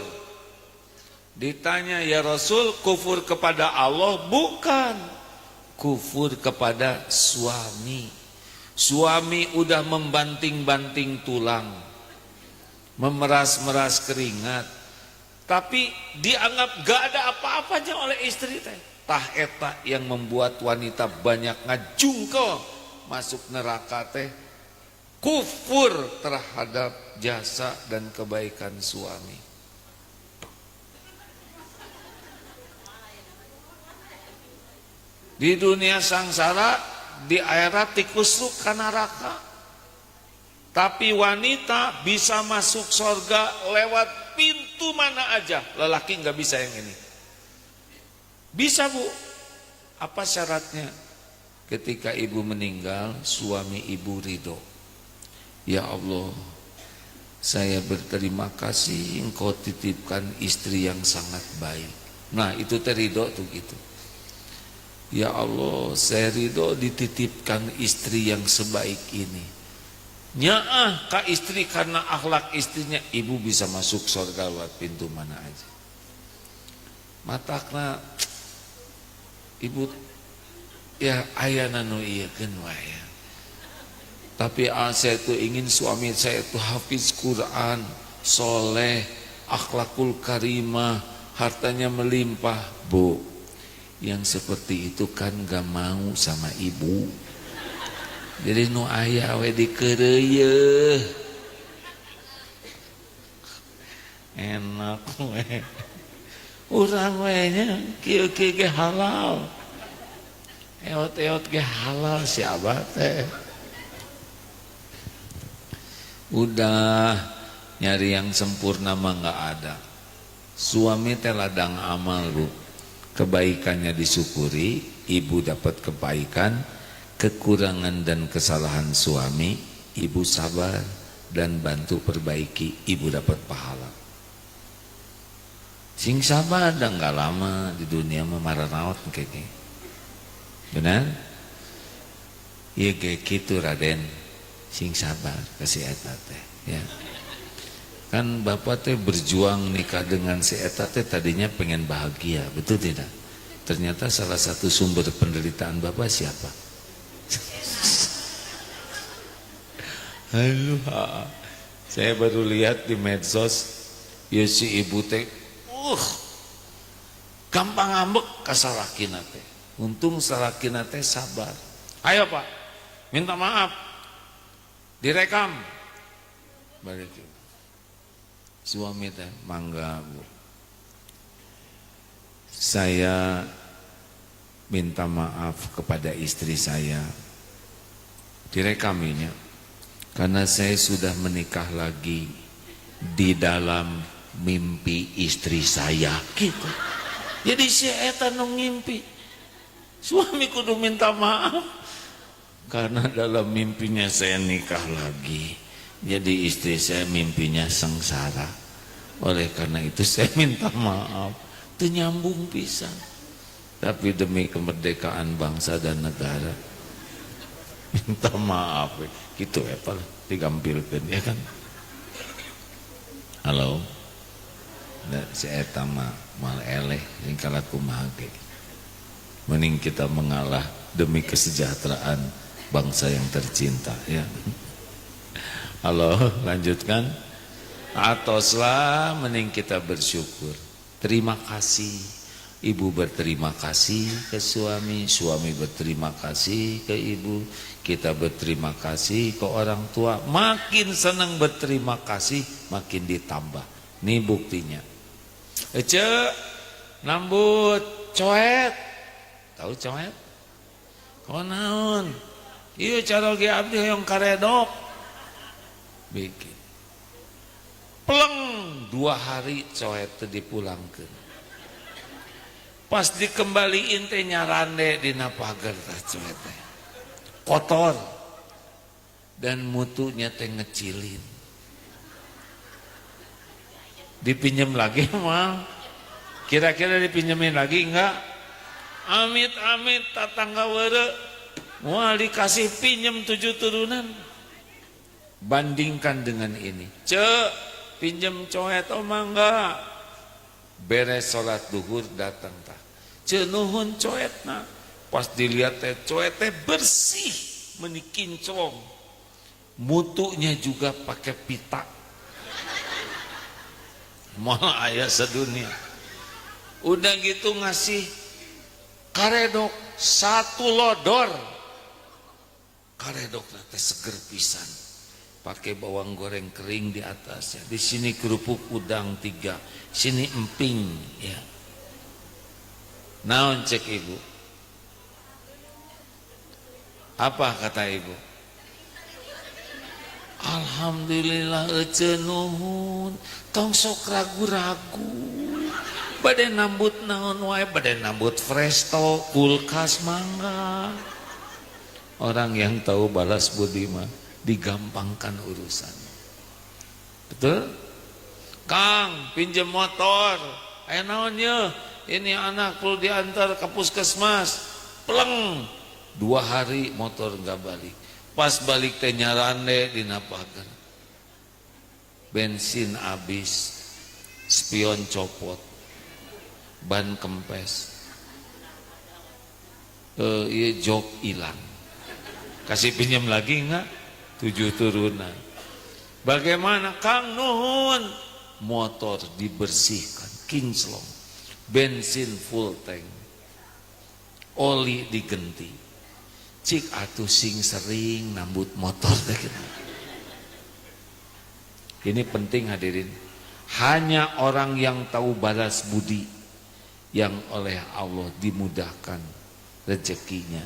Ditanya, ya Rasul, kufur kepada Allah? Bukan. Kufur kepada suami. Suami udah membanting-banting tulang, memeras-meras keringat, tapi dianggap gak ada apa-apanya oleh istri teh. Tah eta yang membuat wanita banyak ngajungkel masuk neraka teh. Kufur terhadap jasa dan kebaikan suami. Di dunia sangsara, di akhirat tikusuk ka neraka. Tapi wanita bisa masuk surga lewat pintu mana aja. Lelaki nggak bisa yang ini. Bisa, Bu. Apa syaratnya? Ketika ibu meninggal, suami ibu ridho. Ya Allah, saya berterima kasih engkau titipkan istri yang sangat baik. Nah itu ridho tuh gitu. Ya Allah, saya ridho dititipkan istri yang sebaik ini. Nyaah ka istri karena akhlak istrinya, ibu bisa masuk surga lewat pintu mana aja. Matakna ibu ya ayana nu ieukeun wae. Tapi saya itu ingin suami saya itu hafiz Quran, soleh, akhlakul karimah, hartanya melimpah. Bu, yang seperti itu kan gak mau sama ibu. Jadi nu aya we dikeureuy. Enak we. Urang we nya kieu-kieu ge halal. Eot-eot ge halal si abah teh. Udah nyari yang sempurna mah gak ada. Suami teh ladang amal, Bu. Kebaikannya disyukuri, ibu dapat kebaikan. Kekurangan dan kesalahan suami, ibu sabar dan bantu perbaiki, ibu dapat pahala. Sing sabar dan gak lama di dunia marah naot kayaknya. Benar? Iya kayak gitu Raden. Sing sabar kasih eta teh ya. Kan bapak teh berjuang nikah dengan si eta teh tadinya pengen bahagia, betul tidak? Ternyata salah satu sumber penderitaan bapak siapa? Halo, saya baru lihat di medsos, ya si ibu teh, gampang ngambek ka salakina teh. Untung salakina teh sabar. Ayo Pak, minta maaf, direkam. Balik. Suami teh, mangga Bu. Saya minta maaf kepada istri saya. Direkaminya. Karena saya sudah menikah lagi di dalam mimpi istri saya. Gitu. Jadi si eta nu ngimpi suami kudu minta maaf karena dalam mimpinya saya nikah lagi, jadi istri saya mimpinya sengsara, oleh karena itu saya minta maaf. Itu nyambung pisan. Tapi demi kemerdekaan bangsa dan negara minta maaf gitu ya Pak, digampilkan ya kan. Halo, nah, si eta mah mal eleh yang kalah kumaha ge. Mending kita mengalah demi kesejahteraan bangsa yang tercinta ya. Halo, lanjutkan. Atoslah mending kita bersyukur. Terima kasih. Ibu berterima kasih ke suami, suami berterima kasih ke ibu, kita berterima kasih ke orang tua. Makin senang berterima kasih, makin ditambah. Ini buktinya. Ece, nambut coet. Tahu coet? Kau naon? Iya cara ge abdi yang karedok. Bikin. Peleng 2 hari coet teu dipulangkeun. Pas dikembaliin teh nyarande dina pagar teh coet teh. Kotor. Dan mutunya teh ngecilin. Dipinjem lagi mah. Kira-kira dipinjemin lagi enggak? Amit-amit tatangga weureu moal dikasih pinjem 7 turunan. Bandingkan dengan ini. Pinjem coet mah enggak. Beres sholat duhur datang tah. Nuhun coetna. Pas dilihat teh coet teh bersih meni kinclong. Mutunya juga pakai pita. Malah aya sedunia. Udah gitu ngasih karedok 1 lodor. Karedok teh seger pisan. Pakai bawang goreng kering di atasnya. Di sini kerupuk udang 3, sini emping ya. Naon cek ibu? Apa kata ibu? Alhamdulillah ece nuhun. Tong sok ragu-ragu. Bade nambut naon wae, bade nambut fresto, kulkas mangga. Orang yang tahu balas budi mah digampangkan urusan. Betul? Kang, pinjem motor. Ayo naon ye? Ini anak perlu diantar ke puskesmas. Pleng 2 hari motor nggak balik. Pas balik teh nyarande dina pagar. Bensin habis, spion copot, ban kempes, iya jok hilang. Kasih pinjam lagi enggak? 7 turunan. Bagaimana Kang nuhun? Motor dibersihkan, kinclong. Bensin full tank. Oli digenti. Cik atuh sing sering nambut motor teh gitu. Ini penting hadirin. Hanya orang yang tahu balas budi yang oleh Allah dimudahkan rezekinya.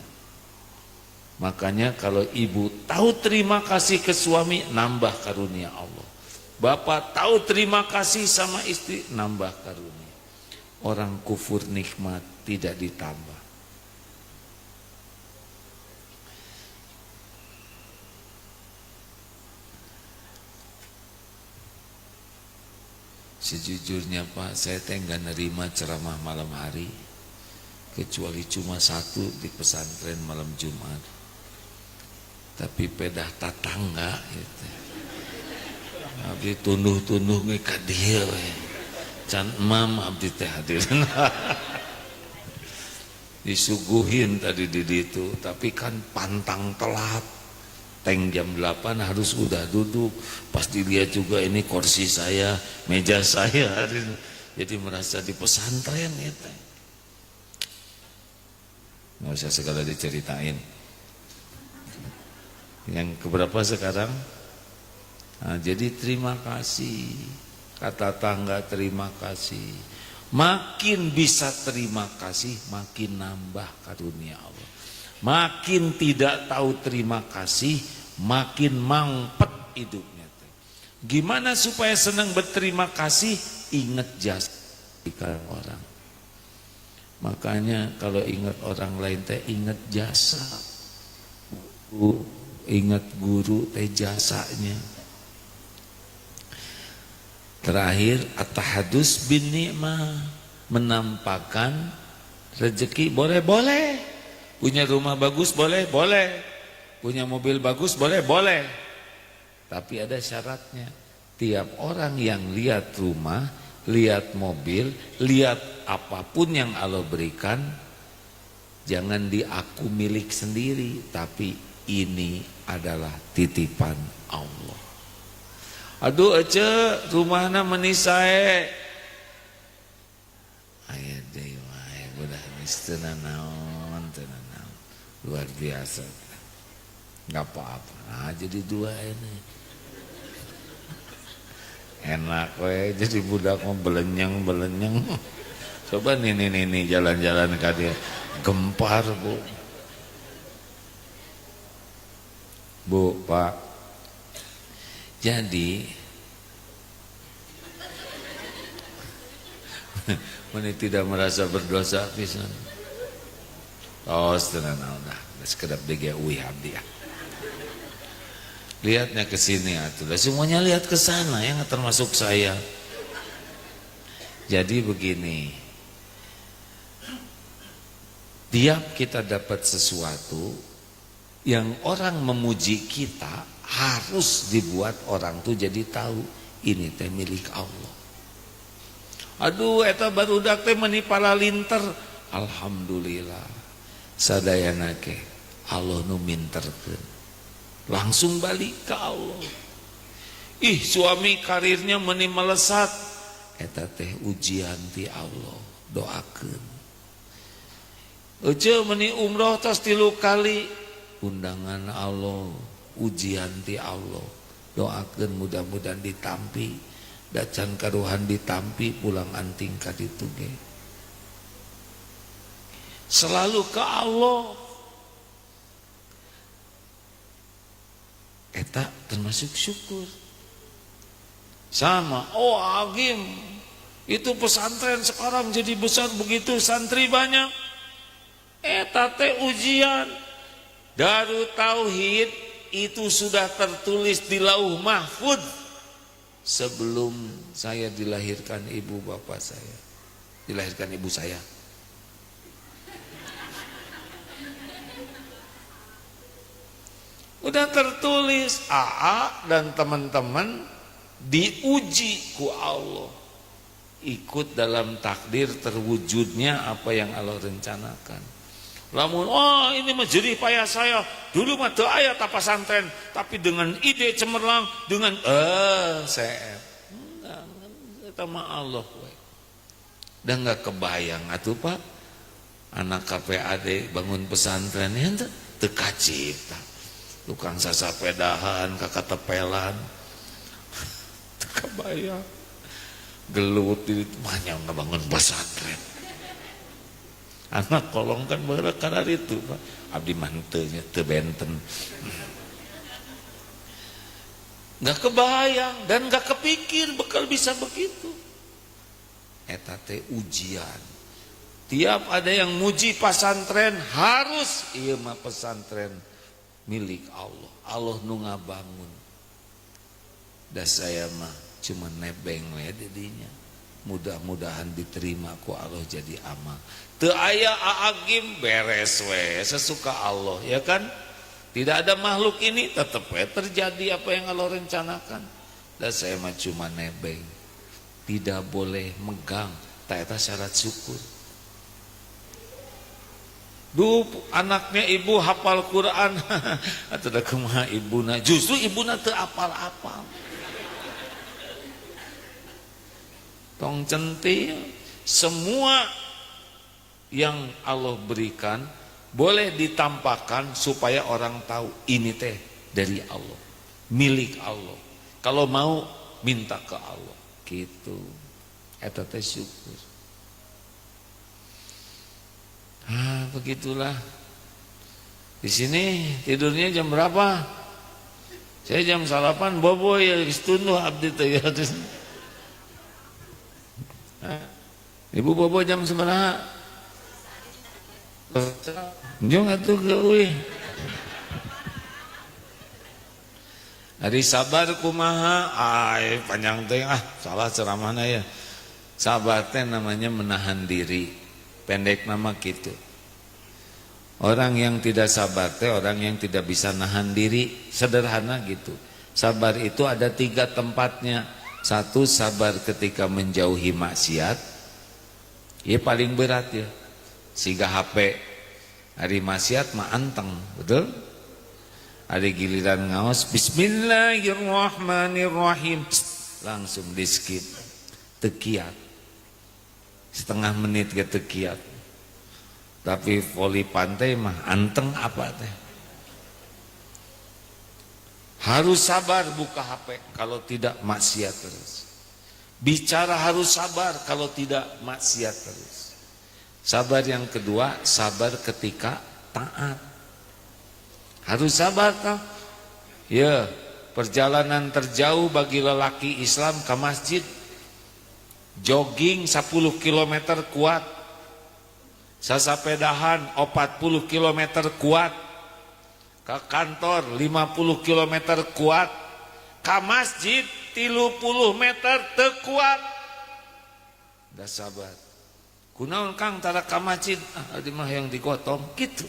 Makanya kalau ibu tahu terima kasih ke suami, nambah karunia Allah. Bapak tahu terima kasih sama istri, nambah karunia. Orang kufur nikmat tidak ditambah. Sejujurnya Pak, saya teh nggak nerima ceramah malam hari, kecuali cuma 1 di pesantren malam Jumat. Tapi pedah tatangga gitu. Abdi tunduh-tunduh nge ka dieu we. Can mam abdi teh hadirin. Disuguhin tadi di ditu, tapi kan pantang telat. Teng jam 8 harus udah duduk. Pas dilihat juga ini kursi saya, meja saya. Jadi merasa di pesantren itu. Nggak usah segala diceritain. Yang keberapa sekarang? Nah, jadi terima kasih. Kata tangga terima kasih. Makin bisa terima kasih, makin nambah karunia Allah. Makin tidak tahu terima kasih, makin mampet hidupnya. Gimana supaya senang berterima kasih? Ingat jasa orang. Makanya kalau ingat orang lain teh ingat jasa, ingat guru teh jasanya. Terakhir at-tahadus bin ni'mah, menampakkan rezeki. Boleh, punya rumah bagus boleh, punya mobil bagus boleh, tapi ada syaratnya. Tiap orang yang lihat rumah, lihat mobil, lihat apapun yang Allah berikan, jangan diaku milik sendiri, tapi ini adalah titipan Allah. Aduh ece rumahna menisae, aya deui wae budak geus teu nanaon, luar biasa. Enggak apa-apa. Nah, jadi dua ini. Enak we jadi budak mah belenyeng. Coba nih jalan-jalan ka dia gempar, Bu. Bu, Pak. Jadi mana tidak merasa berdosa pisan. Oh, tenan udah sekedap DGUI abdi ya. Lihatnya ke sini atuh. Semuanya lihat ke sana yang termasuk saya. Jadi begini. Tiap kita dapat sesuatu yang orang memuji kita, harus dibuat orang tuh jadi tahu ini teh milik Allah. Aduh eta barudak teh meuni palalinter. Alhamdulillah. Sadayana ke Allah nu minterkeun. Langsung balik ke Allah. Ih suami karirnya meuni melesat, eta teh ujian ti Allah, doakeun. Ece meuni umroh tos 3 kali, undangan Allah, ujian ti Allah, doakeun mudah-mudahan ditampi, dacan karuhan ditampi pulang anting ka ditu ge. Selalu ke Allah. Eta termasuk syukur. Sama, oh Agim, itu pesantren sekarang jadi besar begitu, santri banyak. Eta teh ujian. Darut Tauhid itu sudah tertulis di Lauh Mahfuz sebelum saya dilahirkan ibu bapak saya, dilahirkan ibu saya. Udah tertulis. AA dan teman-teman diuji ku Allah, ikut dalam takdir terwujudnya apa yang Allah rencanakan. Lamun oh ini mah jerih payah saya, dulu mah teu aya ta pesantren, tapi dengan ide cemerlang, dengan saya eta mah Allah we. Dan enggak kebayang atuh Pak, anak KPAD bangun pesantren nya teu kacipta. Tukang sasapedahan, kakak tepelan, kebayang, gelut di banyak ngebangun pesantren. Anak kolong kan berkara itu Pak, abdi mantenya tebenten, nggak kebayang dan nggak kepikir bakal bisa begitu. Eta teh ujian. Tiap ada yang muji pesantren harus ieu mah pesantren milik Allah. Allah nu ngabangun. Da saya mah cuma nebeng we didinya. Mudah-mudahan diterima ku Allah jadi amal. Teu aya Agim beres we sesuka Allah, ya kan? Tidak ada makhluk ini tetap we terjadi apa yang Allah rencanakan. Da saya mah cuma nebeng. Tidak boleh megang, ta eta syarat syukur. Duh anaknya ibu hafal Quran atau da kumaha ibuna, justru ibuna teu apal-apal. Tong centil semua yang Allah berikan boleh ditampakkan supaya orang tahu ini teh dari Allah, milik Allah. Kalau mau minta ke Allah gitu. Eta teh syukur. Begitulah. Di sini tidurnya jam berapa? Saya jam 8 bobo ya istunduh abdi teh ya. Ibu bobo jam seberapa? Jung atuh euy. Ari sabar kumaha? Ai panjang teh salah ceramahna ya. Sabar teh namanya menahan diri. Pendek nama gitu. Orang yang tidak sabar teh orang yang tidak bisa nahan diri. Sederhana gitu. Sabar itu ada 3 tempatnya. 1, sabar ketika menjauhi maksiat. Ya paling berat ya. Siga HP. Hari maksiat mah anteng, betul? Ada giliran ngaos Bismillahirrahmanirrahim, langsung di skip. Tekiat setengah menit ke tekiat. Tapi voli pantai mah anteng apa teh. Harus sabar buka HP, kalau tidak maksiat terus. Bicara harus sabar, kalau tidak maksiat terus. Sabar yang kedua, sabar ketika taat. Harus sabar kah? Ya, perjalanan terjauh bagi lelaki Islam ke masjid. Jogging 10 km kuat. Sasapedahan 40 km kuat. Ke kantor 50 km kuat. Ke masjid 30 meter teu kuat. Dah sabar. Kunaon Kang tara ka masjid? Adi mah yang digotong gitu.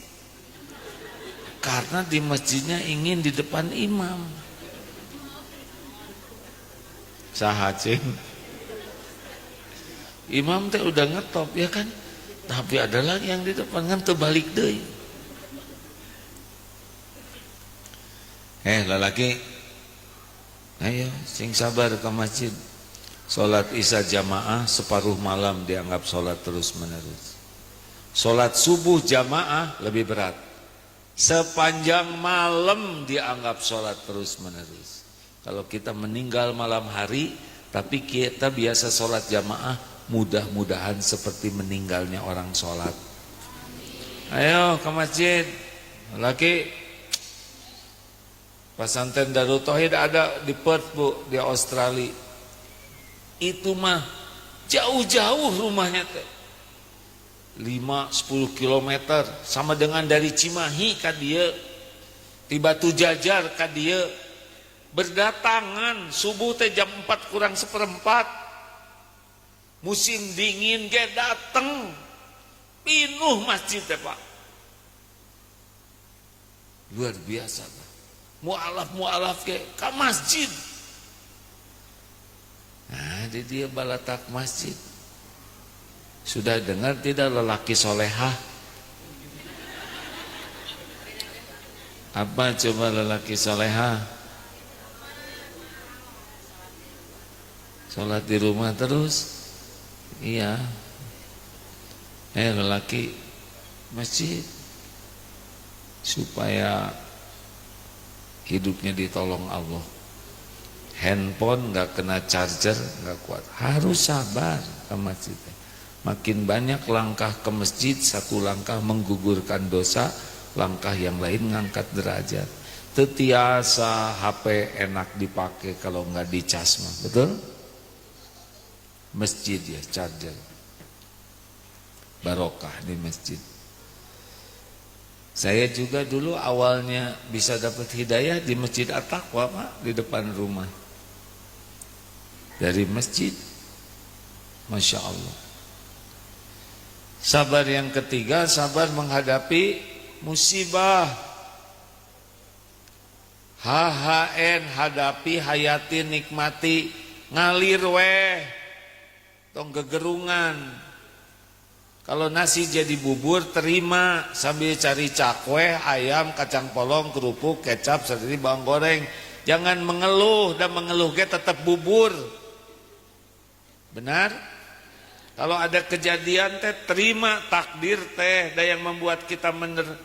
Karena di masjidnya ingin di depan imam. Saha cing? Imam teh udah ngetop ya kan? Tapi ada lagi yang di depan kan terbalik deui. Lelaki, ayo sing sabar ke masjid. Salat isya jamaah separuh malam dianggap salat terus menerus. Salat subuh jamaah lebih berat. Sepanjang malam dianggap sholat terus menerus. Kalau kita meninggal malam hari, tapi kita biasa sholat jamaah, mudah-mudahan seperti meninggalnya orang sholat. Ayo ke masjid. Laki pesantren Darut Tauhid ada di Perth bu, di Australia. Itu mah jauh-jauh rumahnya teh. 5-10 km sama dengan dari Cimahi ka dia di Batu Jajar ka dia berdatangan subuh teh jam 4:04 musim dingin ge dateng pinuh masjid teh Pak, luar biasa Pak. Mualaf ge ka masjid. Nah di dia balatak masjid. Sudah dengar tidak lelaki solehah? Apa coba lelaki solehah? Sholat di rumah terus? Iya. Lelaki masjid supaya hidupnya ditolong Allah. Handphone nggak kena charger, nggak kuat. Harus sabar ke masjid. Makin banyak langkah ke masjid, satu langkah menggugurkan dosa, langkah yang lain ngangkat derajat. Tetiasa HP enak dipakai kalau nggak dicas mah, betul? Masjid ya charger, barokah di masjid. Saya juga dulu awalnya bisa dapat hidayah di Masjid At-Taqwa Pak, di depan rumah. Dari masjid, Masya Allah. Sabar yang ketiga, sabar menghadapi musibah. HHN, hadapi, hayati, nikmati, ngalir weh, tong gegerungan. Kalau nasi jadi bubur, terima sambil cari cakwe, ayam, kacang polong, kerupuk, kecap, serta bawang goreng. Jangan mengeluh, dan mengeluh tetap bubur. Benar? Kalau ada kejadian teh terima takdir teh, dan yang membuat kita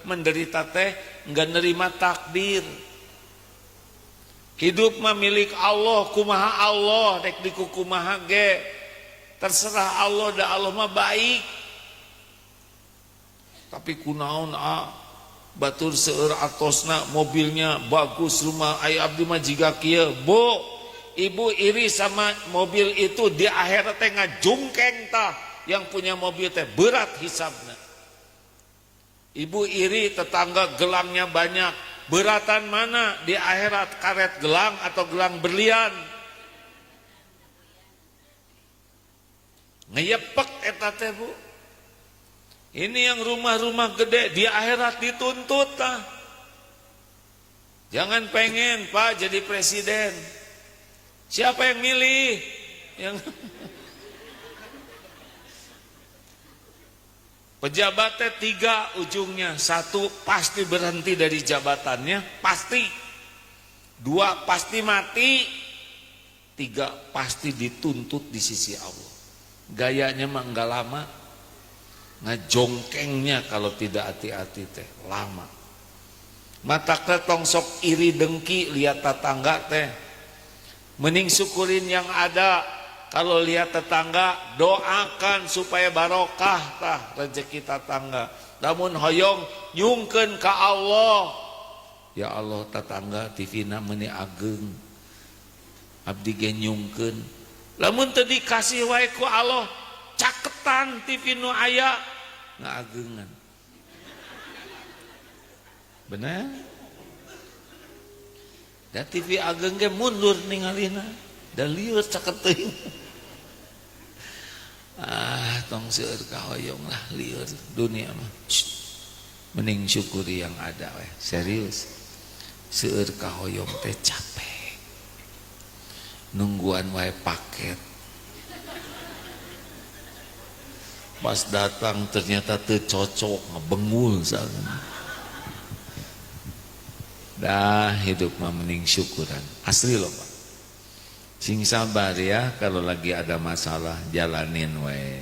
menderita teh enggak nerima takdir. Hidup mah milik Allah, kumaha Allah, dek dikukumaha ge. Terserah Allah, da Allah mah baik. Tapi kunaon batur seueur atosna, mobilnya bagus, rumah aya abdi mah jiga kieu. Bu, ibu iri sama mobil itu, di akhirat teh ngajungkeng tah yang punya mobil teh berat hisabna. Ibu iri tetangga gelangnya banyak. Beratan mana di akhirat, karet gelang atau gelang berlian? Ngeyepek eta teh Bu. Ini yang rumah-rumah gede di akhirat dituntut lah. Jangan pengen Pak jadi presiden. Siapa yang milih? Yang pejabatnya 3 ujungnya. 1 pasti berhenti dari jabatannya, pasti. 2 pasti mati. 3 pasti dituntut di sisi Allah. Gayanya mah enggak lama. Ngajongkengnya kalau tidak hati-hati teh lama. Mata ketong sok iri dengki lihat tetangga teh. Mending syukurin yang ada. Kalau lihat tetangga doakan supaya barokah tah rezeki tetangga. Namun hoyong nyungkeun ka Allah. Ya Allah tetangga TV-na meuni ageng. Abdi ge nyungkeun. Lamun teu dikasih wae ku Allah caketan TV nu aya ngaageungan. Bener? Da TV ageng ge mundur ningalina. Da lieur caket teuing. Tong seueur kahoyong lah lieur dunia mah. Mending syukuri yang ada we. Serius. Seueur kahoyong teh capek. Nungguan wae paket. Pas datang ternyata teu cocok, ngebengul soalnya. Dah hidup mah mending syukuran. Asli loh Pak. Sing sabar ya, kalau lagi ada masalah jalanin we.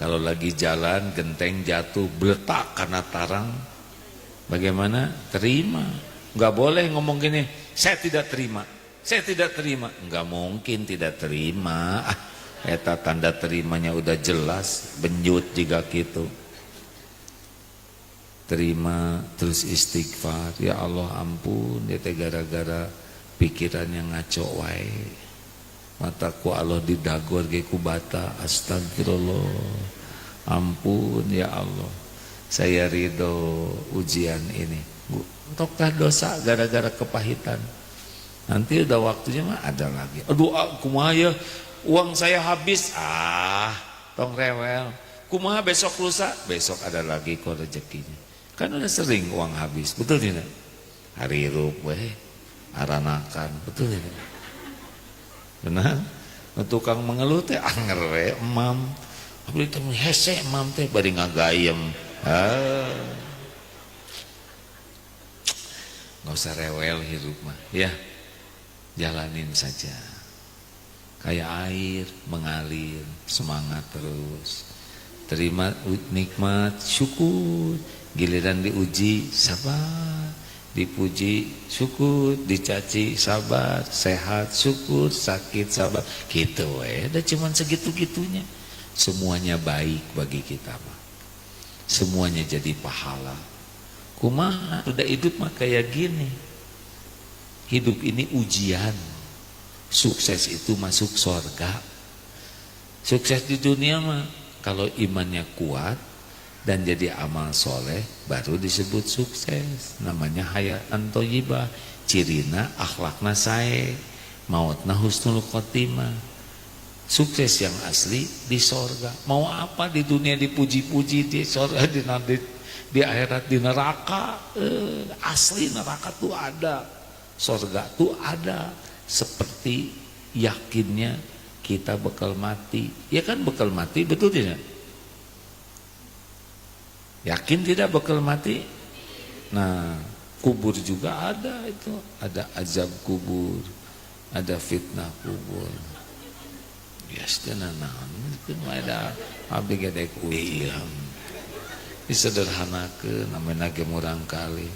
Kalau lagi jalan genteng jatuh beletak karena tarang, bagaimana? Terima. Enggak boleh ngomong gini, saya tidak terima. Saya tidak terima. Enggak mungkin tidak terima. Eta tanda terimanya udah jelas, benjut juga gitu. Terima terus istighfar. Ya Allah ampun, ya teh gara-gara pikiran yang ngaco wae. Mataku Allah didagor ge ku bata. Astagfirullah. Ampun ya Allah. Saya ridho ujian ini. Entokah dosa gara-gara kepahitan. Nanti udah waktunya mah ada lagi. Aduh kumaha ya, uang saya habis. Tong rewel. Kumaha besok lusa? Besok ada lagi kok rezekinya. Kan udah sering uang habis. Betul tidak? Hari rup weh. Aranakan, betul ya? Benar? Tukang mengeluh teh anger we emam. Abdi teh hese emam teh bari ngagayem. Nggak usah rewel hidup mah, ya. Jalanin saja. Kayak air mengalir, semangat terus. Terima nikmat, syukur. Giliran diuji, sabar. Dipuji syukur, dicaci sabar, sehat syukur, sakit sabar, gitu udah cuman segitu-gitunya. Semuanya baik bagi kita mah. Semuanya jadi pahala. Kumaha udah hidup mah kayak gini. Hidup ini ujian. Sukses itu masuk surga. Sukses di dunia mah kalau imannya kuat dan jadi amal soleh baru disebut sukses. Namanya hayatan thayyibah. Cirina akhlakna sae, mautna husnul khotimah. Sukses yang asli di sorga. Mau apa di dunia dipuji-puji, di sorga, di akhirat di neraka. Asli neraka tuh ada, sorga tuh ada. Seperti yakinnya kita bakal mati. Ya kan bakal mati, betul tidak? Yakin tidak bakal mati? Nah, kubur juga ada itu. Ada azab kubur, ada fitnah kubur. Biasanya naon itu ada abdi gede kuliah. Disederhanakeun namanya ge murang kali.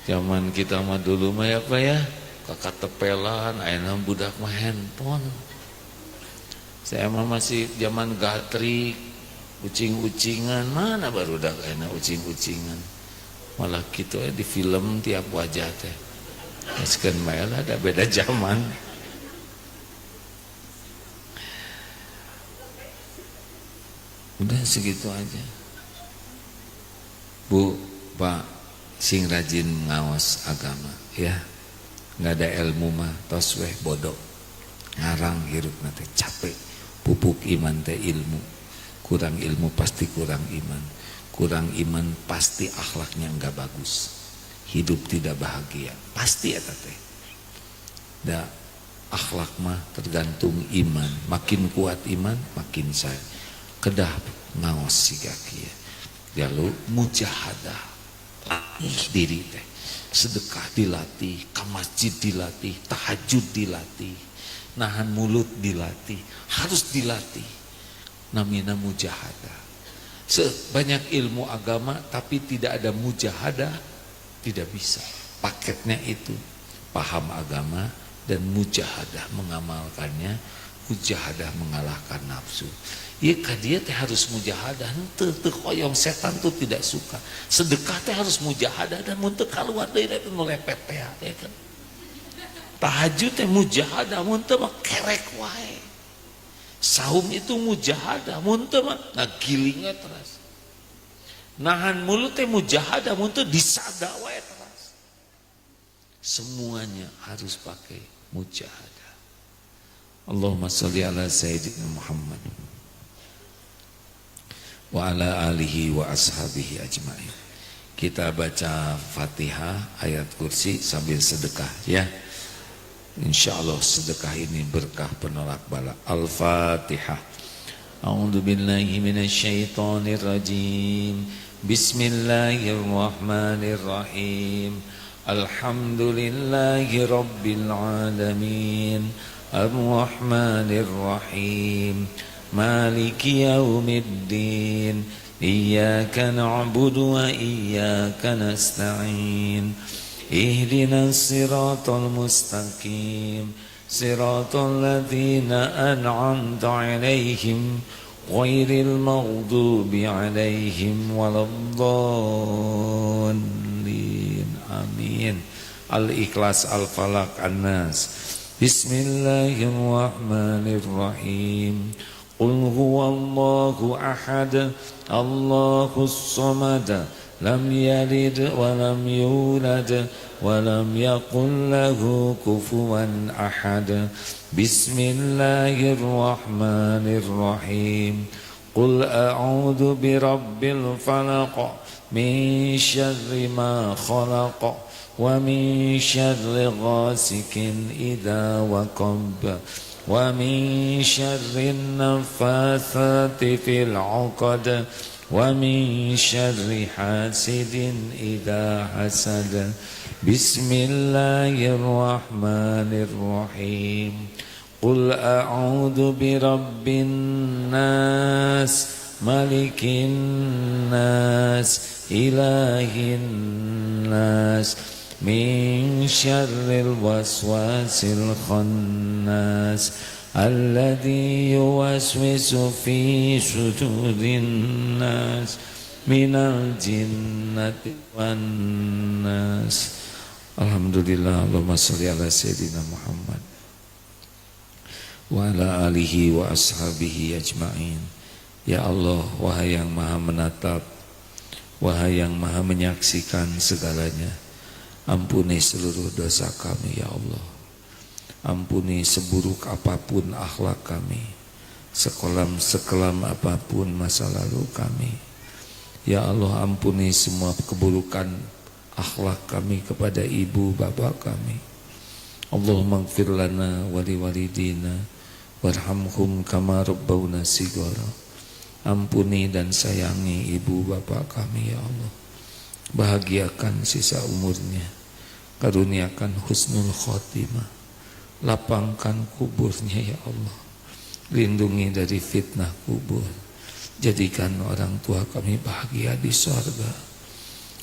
Zaman kita mah dulu mah ya Pak ya, kakak tepelan, ayeuna budak mah handphone. Saya mah masih zaman gatrik, ucing-ucingan, mana baru dah enak ucing-ucingan. Malah gitu di film tiap wajah teh. Maskeun bae lah ada beda zaman. Udah segitu aja. Bu, Pak, sing rajin ngawas agama ya. Nggak ada ilmu mah tos weh bodoh. Ngarang hirup nanti capek. Pupuk iman teh ilmu. Kurang ilmu pasti kurang iman. Kurang iman pasti akhlaknya enggak bagus. Hidup tidak bahagia. Pasti eta teh. Da akhlak mah tergantung iman. Makin kuat iman, makin saya kedah ngaos siga kieu. Lalu mujahadah. Latih diri teh. Sedekah dilatih, ke masjid dilatih, tahajud dilatih, nahan mulut dilatih, harus dilatih. Namina mujahadah. Sebanyak ilmu agama tapi tidak ada mujahadah, tidak bisa. Paketnya itu paham agama dan mujahadah mengamalkannya, mujahadah mengalahkan nafsu. Ya dia teh harus mujahadah, teu koyong setan tuh tidak suka. Sedekah teh harus mujahadah dan mun teu kaluar deui teh nu lepet teh ya kan. Tahajud teh mujahadah, mun teu mah kerek wae. Saum itu mujahadah, mun teu mah ngagiling terus. Nahan mulut teh mujahadah, mun teu disada wae terus. Semuanya harus pakai mujahadah. Allahumma sholli ala sayyidina Muhammad wa ala alihi wa ashabihi ajma'in. Kita baca Fatihah, ayat kursi sambil sedekah ya. Insyaallah sedekah ini berkah penolak bala. Al-Fatihah. A'udzu billahi minasyaitonir rajim. Bismillahirrahmanirrahim. Alhamdulillahi rabbil alamin. Ar-Rahmanir Rahim. Maliki yaumiddin. Iyyaka na'budu wa iyyaka nasta'in. Ihdinas siratal mustaqim. Siratal ladzina an'amta 'alaihim ghairil maghdubi 'alaihim waladdallin. Amin. Al-Ikhlas, Al-Falaq, An-Nas. Bismillahirrahmanirrahim. Qul huwallahu ahad, Allahus samad, lam yalid wa lam yulad wa lam yakul lahu kufuwan ahad. Bismillahirrahmanirrahim. Qul a'udzu birabbil falaq min syarri ma khalaq wa min syarri ghasikin idza waqab wa min syarri naffatsati fil 'uqad wa min syarri hasidin idza hasad. Bismillahirrahmanirrahim. Qul a'udzu birabbin nas, malikin nas, ilahin nas, min syarril waswasil khannas, alladzi yuwaswisu fi sudurin nas, minal jinnati wan nas. Alhamdulillah. Allahumma sholli ala sayyidina Muhammad wa ala alihi wa ashabihi ajma'in. Ya Allah, wahai yang maha menatap, wahai yang maha menyaksikan segalanya, ampuni seluruh dosa kami ya Allah. Ampuni seburuk apapun akhlak kami, sekelam apapun masa lalu kami. Ya Allah, ampuni semua keburukan akhlak kami kepada ibu bapak kami. Allahumma ighfir lana wa liwalidina warhamhum kama rabbawna shighara. Ampuni dan sayangi ibu bapak kami ya Allah. Bahagiakan sisa umurnya, karuniakan husnul khotimah, lapangkan kuburnya ya Allah. Lindungi dari fitnah kubur. Jadikan orang tua kami bahagia di surga.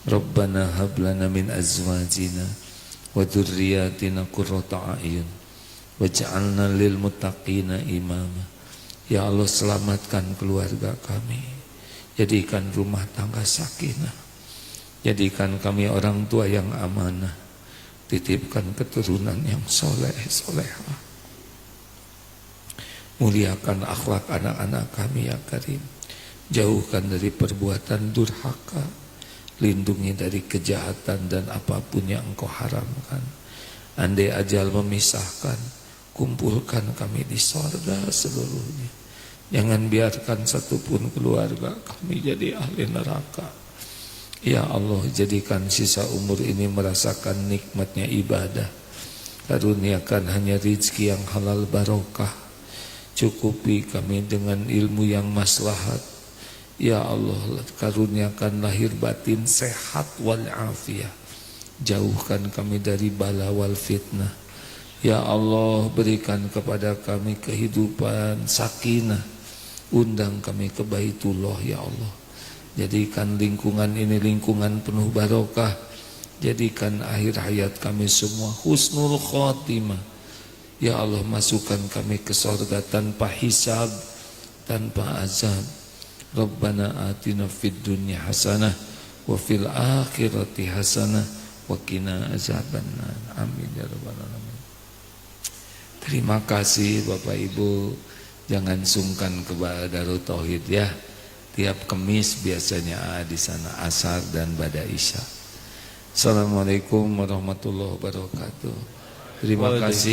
Rabbana hab lana min azwajina wa dzurriyyatina qurrata a'yun waj'alna lil muttaqina imama. Ya Allah, selamatkan keluarga kami. Jadikan rumah tangga sakinah. Jadikan kami orang tua yang amanah. Titipkan keturunan yang soleh solehah. Muliakan akhlak anak-anak kami ya Karim. jauhkan dari perbuatan durhaka, lindungi dari kejahatan dan apapun yang Engkau haramkan. Andai ajal memisahkan, kumpulkan kami di sorga seluruhnya. Jangan biarkan satupun keluarga kami jadi ahli neraka. Ya Allah, jadikan sisa umur ini merasakan nikmatnya ibadah. Karuniakan hanya rizki yang halal barokah. Cukupi kami dengan ilmu yang maslahat. Ya Allah, karuniakan lahir batin sehat walafiat. Jauhkan kami dari bala wal fitnah. Ya Allah, berikan kepada kami kehidupan sakinah. Undang kami ke Baitullah ya Allah. Jadikan lingkungan ini lingkungan penuh barokah. Jadikan akhir hayat kami semua husnul khotimah. Ya Allah, masukkan kami ke surga tanpa hisab, tanpa azab. Rabbana atina fid dunya hasanah wa fil akhirati hasanah wa qina azabannar. Amin ya rabbal alamin. Terima kasih Bapak Ibu. Jangan sungkan ke Darut Tauhid ya. Tiap Kamis biasanya di sana asar dan bada isya. Assalamualaikum warahmatullahi wabarakatuh. Terima kasih.